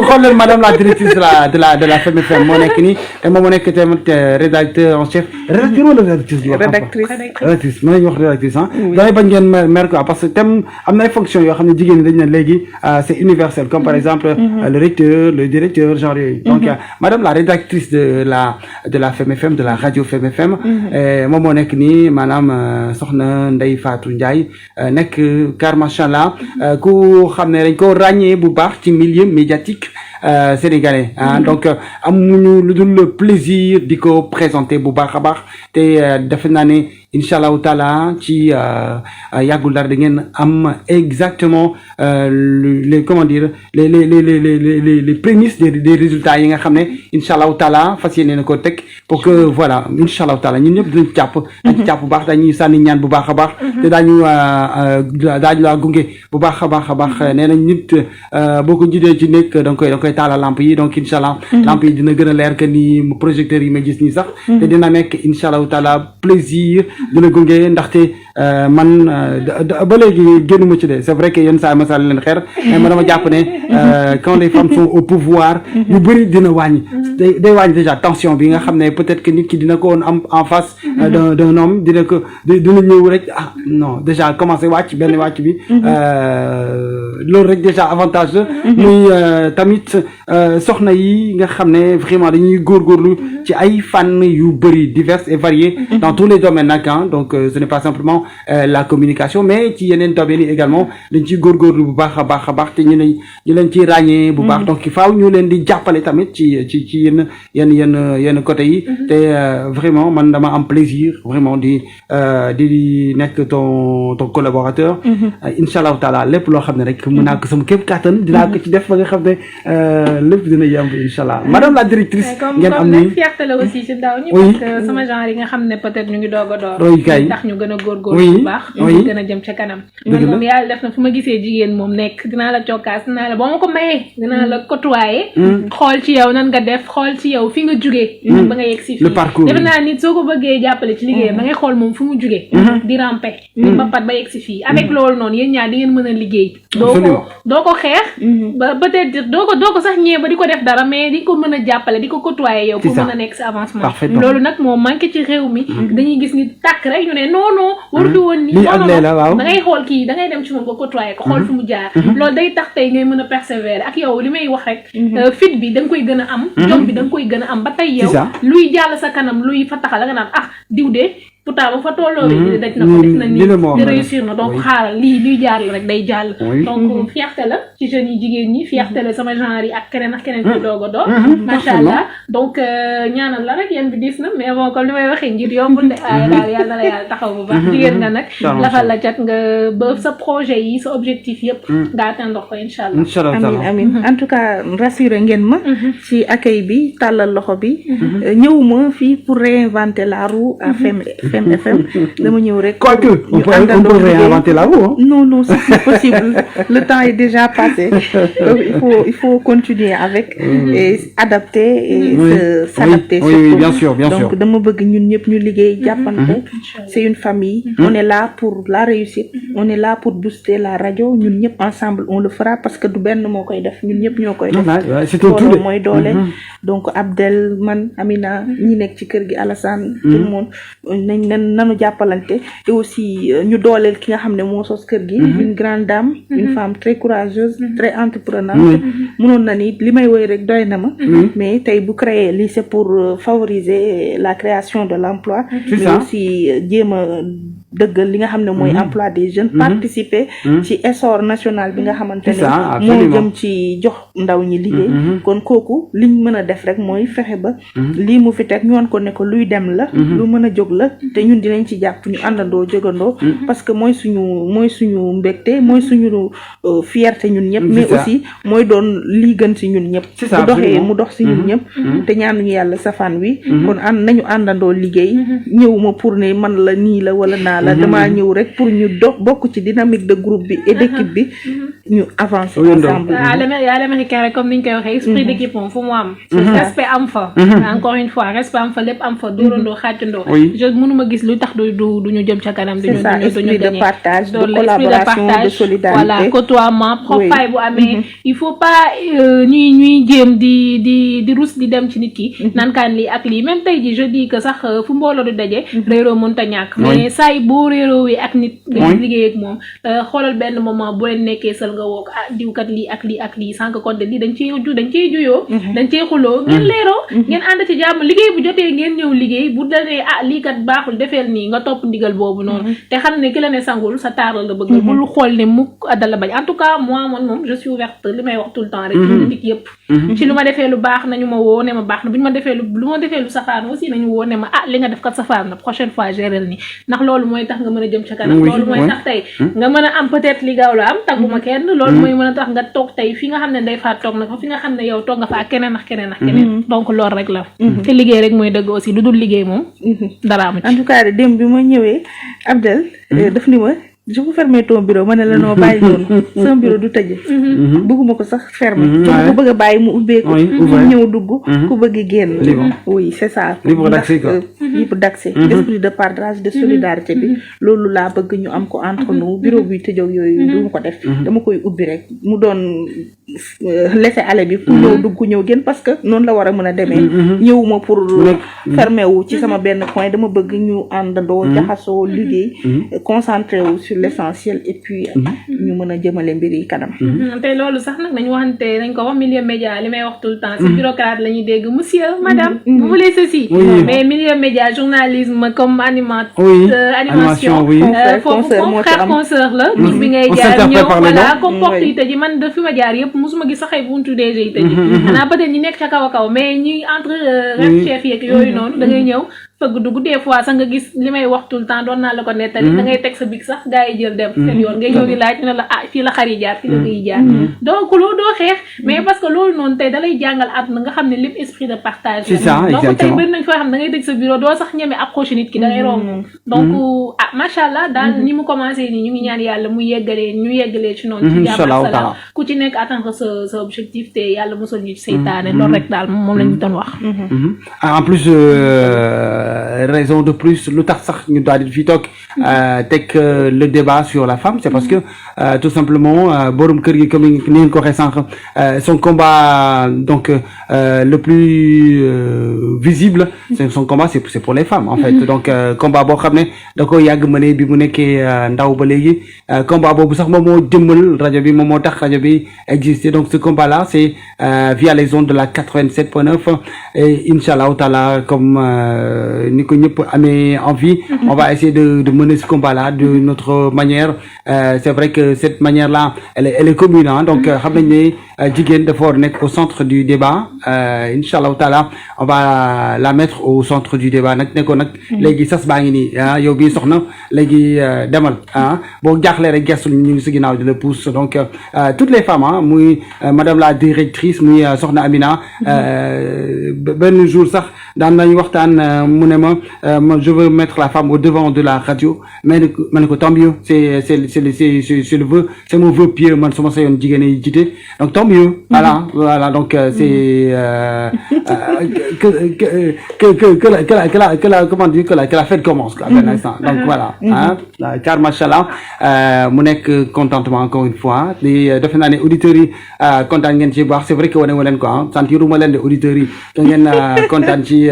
xool leen madame la directrice de la FM moo nekk nii te moom moo nekk tamit rédacteur en chef rédacteur wala rédactrice mën nañu wax rédactrice damay bañ ngeen mer quoi parce que thème am na ay fonctions yoo xam ne jigéen ñi dañu ne léegi c'est universel comme par exemple le recteur le directeur genre yooyu donc madame la rédactrice de la FM de la radio FM moom moo nekk nii maanaam soxna Ndeye Fatou Ndiaye nekk car machallah ku xam ne dañ ko ràññee bu baax ci milieu médiatique sénégalais donc amuñu lu dul le plaisir di ko présenter bu baax a baax te defe naa ne incha allahu taala ci yàggul dara da ngeen am exactement les comment dire les prémices des résultats yi nga xam ne incha allahu taala fas yéene na ko teg pour que voilà incha allahu taala ñun ñëpp dinañ jàpp. dañ ci jàpp bu baax dañuy sànni ñaan bu baax a baax. te daañu laa gunge bu baax a baax nee nañ nit boo ko jidee ci nekk da nga koy taala lampe yi donc incha allah. lampe yi dina gën a leer que ni projecteurs yi ma gis nii sax. te dina nekk incha allahu taala plaisir dina gunge ndaxte man ba léegi génnuma ci de c'est vrai que yenn saa ma sànni leen xeer mais ma dama jàpp ne quand les femmes sont au pouvoir yu bëri dina wàññi. day wàññi déjà tension bi nga xam ne peut-être que nit ki dina ko woon am en face d'un homme dina ñëw rek non déjà commencé wàcc benn wàcc bi loolu rek déjà avantage la muy tamit soxna yi nga xam ne vraiment dañuy góorgóorlu ci ay fànn yu bëri divers et variés dans tous les domaines nag donc ce n'est pas simplement la communication mais ci yeneen domaines yi également dañ ciy góorgóorlu bu baax a baax te ñu leen ciy ràññee bu baax donc faaw ñu leen di jàppale tamit ci yenn côté yi te vraiment man dama am plaisir vraiment di nekk ton collaborateur incha allahu taala lépp loo xam ne rek mën naa ko sama képp kàttan dinaa ko ci def ba nga xam ne lépp dina yemb incha allah madame la directrice ngeen am ni fierté la aussi ci ndaw ñi parce que sama genre yi nga xam ne peut-être ñu ngi doog a door royukaay tax ñu gën a góorgóorlu bu baax ñu gën a jëm ca kanam man moom yàlla def na fu ma gisee jigéen moom nekk dinaa la cokkaas dinaa la boo ma ko mayee dinaa la côtoyer xool ci yow nan nga def xool ci yow fi nga jugee ba nga yegg si fii defe naa nit soo ko bëggee jàppale ci liggéeyam da ngay xool moom fu mu jugee di ramper di mbapat ba yegg si fii avec loolu noonu yéen ñaar di ngeen mën a liggéey doo ko xeex ba peut-être doo ko sax ñëwee ba di ko def dara mais di ko mën a jàppale di ko côtoyer yow pour mën a nekk sa avancement loolu nag moo manqué ci réew mi dañuy gis ni tàkk rek ñu ne non warutu woon ni non da ngay xool kii da ngay dem ci moom nga côtoyer ko xool fu mu jaar loolu day tax tey ngay mën a persévérer ak yow li may wax rek fit bi da nga koy gën a am jom bi da nga koy gën a am ba tey yow luy jàll sa kanam luy fa taxal la nga naan diw de pourtant ba fa tolloo bi daj na ko def na ni di réussir na donc xaaral luy jaar la rek day jàll donc fierté la ci jeunes yi jigéen ñi fierté la sama genre yi ak keneen ci doog a door macha allah donc ñaanal la rek yéen bi diis na mais bon comme li may waxee ngir yombul de aaya daal yàlla la yàlla taxaw bu baax jigéen nga nag lafal la cat nga ba sa projet yi sa objectif yëpp nga atteindre ko incha allah amin en tout cas rassuré ngeen ma ci accueil bi tàllal loxo bi ñëwuma fii pour réinventer la roue à Fem FM dama ñëw rek quoique on peut réinventer la roue non c'est possible le temps est déjà passé donc il faut continuer avec et adapter et s'adapter oui bien sûr donc dama bëgg ñun ñëpp ñu liggéey jàppante c'est une famille on est là pour la réussite on est là pour booster la radio ñun ñëpp ensemble on le fera parce que du benn moo koy def ñun ñëpp ñoo koy def loolu mooy doole donc Abdel man Amina ñi nekk ci kër gi Alassane tout le monde nanu jàppalante et aussi ñu dooleel ki nga xam ne moo sos kër gi une grande dame une femme très courageuse très entreprenante mënoon na ni li may woy rek doy na ma mais tey bu créer lii c'est pour favoriser la création de l'emploi mais aussi jéem a dëggal li nga xam ne mooy emploi des jeunes participer ci essor national bi nga xamante ne moo jëm ci jox ndaw ñi liggéey kon kooku liñ mën a def rek mooy fexe ba lii mu fi teg ñu wan ko ne ko luy dem la lu mën a jóg la te ñun dinañ ci jàpp ñu àndandoo jógandoo parce que mooy suñu mbégte mooy suñu fierté ñun ñëpp mais aussi mooy doon lii gën ci ñun ñëpp bu doxee mu dox ci ñun ñëpp te ñaanuñu yàlla safaan wi kon nañu àndandoo liggéey ñëwuma pour ne man la nii la wala naa la damaa ñëw rek pour ñu bokk ci dynamique de groupe bi et d'équipe bi ñu avancer ensemble à l'américain rek comme niñ koy waxee esprit d'équipe moom fu mu am respect am fa encore une fois respect am fa lépp am fa dóorandoo xàccandoo je mënuma gis lu tax du ñu jëm ca kanam duñu esprit de partage de collaboration de solidarité voilà côtoiement profaay bu amee il faut pas ñuy jéem di rus di dem ci nit ki naan kaan lii ak lii même tey ji je dis que sax fu mbooloo du daje réeroo mënta ñàkk mais saa yi boo réeroowee ak nit nga liggéey ak moom xoolal benn moment boo leen nekkee sal nga woo ko diwkat lii ak lii ak lii sans que compter lii dañ ciy juyoo dañ ciy xuloo ngeen leeroo ngeen ànd ci jàmm liggéey bu jotee ngeen ñëw liggéey bu danee lii kat baaxul defeel nii nga topp ndigal boobu noonu te xam ne ki la ne sangul sa taar la bëgg bul xool ne mukk dala bañ en tout cas moi man moom je suis ouverte li may wax tout le temps rek nit yëpp ci lu ma defee lu baax nañu ma woo ne ma baax na bu ñu ma defee lu ma defee lu safaan aussi nañu woo ne ma li nga def kat safaan na prochaine fois gérer ni ndax loolu mooy tax nga mën a jëm ca kanam loolu mooy tax tey nga mën a am peut-être li gaaw la am tagguma kenn loolu mooy mën a tax nga toog tey fi nga xam ne Ndeye Fatou toog na fa fi nga xam ne yow toog nga fa ak keneen ak keneen ak keneen donc loolu rek la te liggéey rek mooy dëgg aussi lu dul liggéey moom dara am en tout cas démb bi ma ñëwee Abdel daf ni ma je peux fermer ton bureau ma ne la noo bàyyi noonu sama bureau du tëj bëgguma ko sax fermer ku bëgg a bàyyi mu ubbeeku ku ñëw dugg ku bëgg génn oui c'est ça libre d'accès libre d'accès l'esprit de partage de solidarité bi loolu laa bëgg ñu am ko entre nous bureau buy tëjow yooyu du ma ko def dama koy ubbi rek mu doon laisser aller bi ku ñëw dugg ku ñëw génn parce que noonu la war a mën a demee ñëwuma pour fermer wu ci sama benn coin dama bëgg ñu àndandoo jaxasoo liggéey concentré wu sur l'essentiel et puis ñu mën a jëmale mbir yi kanam te loolu sax nag nañu waxante nañ ko wax milieu média li may wax tout le temps si bureaucrate la ñuy dégg monsieur madame vous voulez ceci mais milieu média journalisme comme animation foofu frère consœur la gis bi ngay jaar ñëw voilà comme porte yi tëji man de fi ma jaar yëpp musuma gis saxay buntu DG yi tëji xanaa peut-être ñi nekk ca kaw a kaw mais ñi entre ref chef yeeg yooyu noonu da ngay ñëw fëgg dugg des fois sax nga gis li may wax tout le temps doon naa la ko nettali da ngay teg sa big sax gars yi jël dem seen yoon ngay ñëw di laaj ne la fii la xar yi jaar fii la yi jaar donc loolu doo xeex mais parce que loolu noonu tey da lay jàngal àdduna nga xam ne lépp esprit de partage donc tey bëri nañ foo xam da ngay tëj sa bureau doo sax ñeme approché nit ki da ngay romb donc macha allah daal ni mu commencé nii ñu ngi ñaan yàlla mu yeggalee ci noonu ci jàmm ak salaam ku ci nekk atteindre sa objectif te yàlla mosal ñu ci seytaane loolu rek daal moom lañu doon wax en plus raison de plus lu tax sax ñu daal di fi toog teg le débat sur la femme c'est parce que tout simplement borom kër gi comme ni ngeen ko waxee sànq son combat donc le plus visible son combat c'est pour les femmes en fait donc combat boo xam ne da ko yàgg mëne bi mu nekkee ndaw ba léegi combat boobu sax moom moo jëmmal rajo bi moom moo tax rajo bi exister donc ce combat là c'est via les ondes de la 87.9 et inchallah taala comme ni ko ñëpp amee envie on va essayer de mener ce combat là de notre manière c'est vrai que cette manière là elle est commune donc xam nañ ne jigéen dafa war nekk au centre du débat inchallah taala on va la mettre au centre du débat nag ne ko nag léegi sas baa ngi nii yow bii soxna léegi demal boo jaaxlee rek gestu ñu ngi si ginnaaw di la pousse donc toutes les femmes muy madame la directrice muy soxna Amina benn jour sax daan nañ waxtaan mu ne ma je veux mettre la femme au devant de la radio mais ma ne ko tant mieux c'est le vœu c'est mon vœu pieux man su ma sayoon jigéen yi jiite donc tant mieux voilà donc c'est que la comment dire que la fête commence quoi à l'instant donc voilà car machallah mu nekk contentement encore une fois di defe naa ne auditeurs yi kontaan ngeen ci baax c'est vrai que wane wu leen quoi sentiruma leen de auditeurs yi da ngeen kontaan ci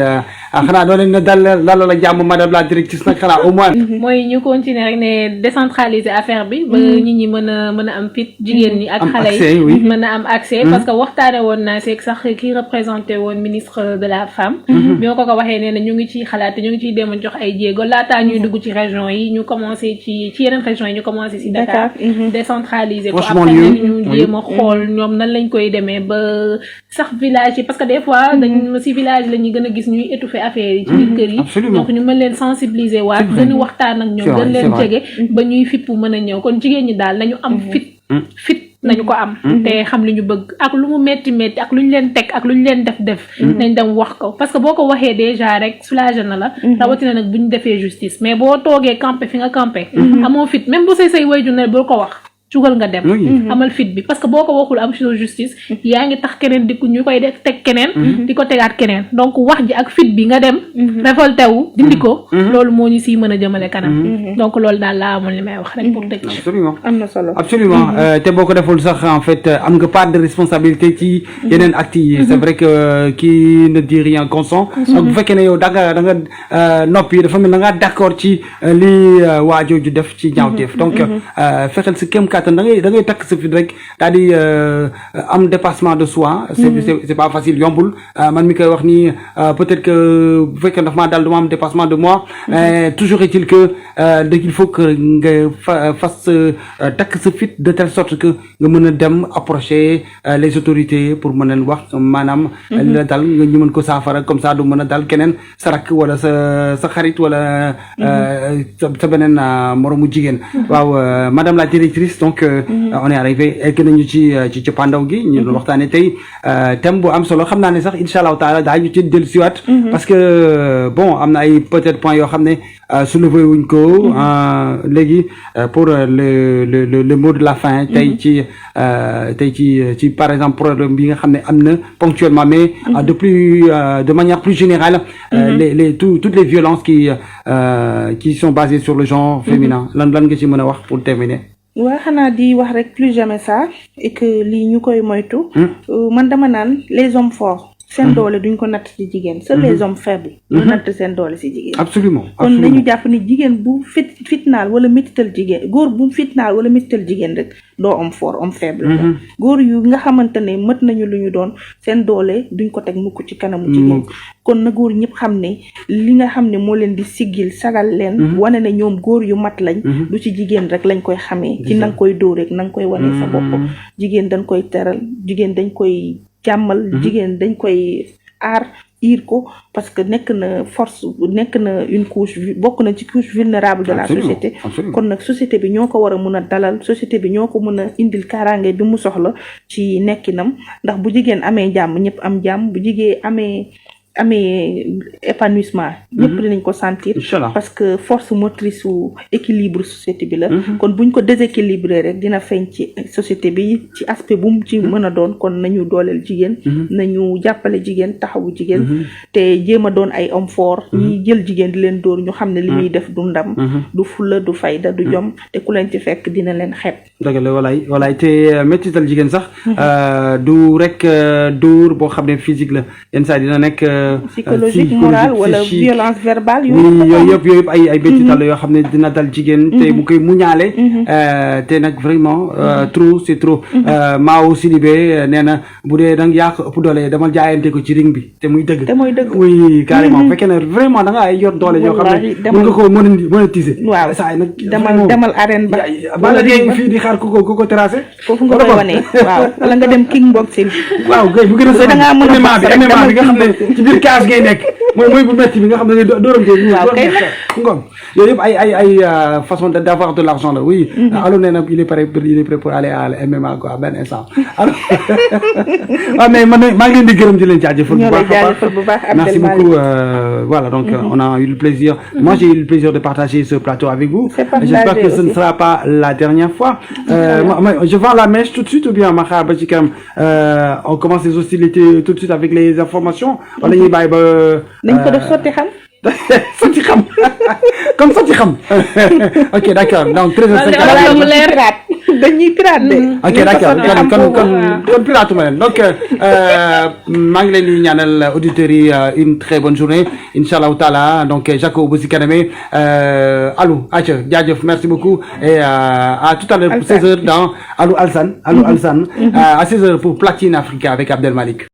xanaa doo leen ne dalal la jàmm madame la directrice nag xanaa au moins mooy ñu continuer rek ne décentraliser affaire bi ba nit ñi mën a am fit jigéen ñi ak xale yi mën a am accès parce que waxtaane woon naa seeg sax ki représenté woon ministre de la femme bi ma ko waxee nee na ñu ngi ciy xalaat ñu ngi ciy dem jox ay jéego laataa ñuy dugg ci région yi ñu commencé ci yeneen région yi ñu commencé ci Dakar décentraliser ko après ñu jéem a xool ñoom nan lañ koy demee ba sax village yi parce que des fois dañ ci village la ñuy gën a gis ñuy étouffer affaire yi ci biir kër yi donc ñu mën leen sensibiliser waat gën a waxtaan ak ñoom gën leen jege ba ñuy fippu mën a ñëw kon jigéen ñi daal nañu am fit nañu ko am te xam li ñu bëgg ak lu mu metti ak lu ñu leen teg ak lu ñu leen def nañ dem wax ko parce que boo ko waxee déjà rek soulagé na la rawatina nag bu ñu defee justice mais boo toogee campé fi nga campé amoo fit même bu say wayju ne bul ko wax jugal nga dem amal fit bi parce que boo ko waxul am justice yaa ngi tax keneen di ko ñu koy def teg keneen di ko tegaat keneen donc wax ji ak fit bi nga dem révolté wu dindi ko loolu moo ñu siy mën a jëmale kanam donc loolu daal laa amoon li may wax rek pour tëj absolument am na solo absolument te boo ko deful sax en fait am nga part de responsabilité ci yeneen actes yi c'est vrai que qui ne dit rien consent donc bu fekkee ne yow da nga noppi dafa mel na nga d'accord ci li waajooju def ci ñaawteef donc fexeel si kéem kàttan da ngay takk sa fit rek daal di am dépassement de soi c'est pas facile yombul man mi koy wax nii peut-être que bu fekkee dafa maa daal dama am dépassement de moi toujours est-il que il faut que nga fas takk sa fit de telle sorte que nga mën a dem approcher les autorités pour mën leen wax maanaam li la dal nga ñu mën ko saafara comme ça du mën a dal keneen sa rakk wala sa xarit wala sa beneen moromu jigéen waaw madame la directrice donc on est arrivé egg nañu ci pandaw gi ñu doon waxtaane tey thème bu am solo xam naa ne sax incha allahu taala daañu ci dellu siwaat parce que bon am na ay peut-être points yoo xam ne soulevé wuñ ko léegi pour le mot de la fin tey ci par exemple problème bi nga xam ne am na ponctuellement mais de manière plus générale toutes les violences qui sont basées sur le genre féminin lan nga ci mën a wax pour terminer. waa xanaa di wax rek plus jamais ça et que lii ñu koy moytu man dama naan les hommes forts seen doole duñ ko natt ci jigéen seuls les hommes faibles ñu natt seen doole ci jigéen absolument kon nañu jàpp ni jigéen bu fitnaal wala métital jigéen góor bu fitnaal wala métital jigéen rek doo homme fort homme faible góor yu nga xamante ne mët nañu lu ñu doon seen doole duñ ko teg mukk ci kanamu jigéen kon na góor ñëpp xam ne li nga xam ne moo leen di siggil sagal leen wane ne ñoom góor yu mat lañ du ci jigéen rek lañ koy xamee ci nanga koy dóor rek nanga koy wane sa bopp jigéen dañ koy teral jigéen dañ koy jàmmal jigéen dañ koy aar iir ko parce que nekk na force nekk na une couche bokk na ci couche vulnérable de la société kon nag société bi ñoo ko war a mën a dalal société bi ñoo ko mën a indil kaaraange bi mu soxla ci nekkinam ndax bu jigéen amee jàmm ñëpp am jàmm bu jigéen amee épanouissement ñëpp dinañ ko sentir parce que force motrice su équilibre société bi la kon buñ ko déséquilibré rek dina feeñ ci société bi ci aspect bu mu ci mën a doon kon nañu dooleel jigéen nañu jàppale jigéen taxawu jigéen te jéem a doon ay homme fort ñi jël jigéen di leen dóor ñu xam ne li muy def du ndam du fulla du fayda du jom te ku leen ci fekk dina leen xeeb dëgg la walaay te méttital jigéen sax du rek dóor boo xam ne physique la yenn saa dina nekk psychologique morale wala violence verbale yooyu yëpp ay méttital yoo xam ne dina dal jigéen te mu koy muñaale te nag vraiment trop c'est trop Mao Sidibé nee na bu dee danga yaa ko ëpp doole dama jaayante ko ci ring bi te muy dëgg oui carrément fekkee ne vraiment da nga ay yor doole yoo xam ne mën nga ko monétiser waaw saa yi nag demal arène ba bala dee fii di xaar ku ko tracé foofu nga koy wane waaw wala nga dem king boxing waaw kay bu gën a da ngaa mën a MMA bi nga xam ne ci biir kaas ngay nekk mooy bu metti bi nga xam ne dooram koy ngoon yooyu yëpp ay façon d'avoir de l'argent là oui alors nee na il est prêt pour aller à MMA quoi benn instant alors waaw mais man maa ngi leen di gërëm di leen jaajëfal bu baax merci beaucoup voilà donc on a eu le plaisir moi j'ai eu le plaisir de partager ce plateau avec vous j'espère que ce ne sera pas la dernière fois je vends la mèche tout de suite ou bien ma xaar ba ci kanam on commence les hostilités tout de suite avec les informations wala ñuy bàyyi ba dañ ko def sotti xam sotti xam comme sotti xam ok d'accord donc 13h50 dañuy pirate ok d'accord kon pirate ma leen donc maa ngi leen di ñaanal auditeurs yi une très bonne journée inchallahu taala donc Jaco bu si kaname Alou aca jaajëf merci beaucoup et à tout à l'heure 16h dans Alou Alsan à 16h pour Platine Africa avec Abdel Malik.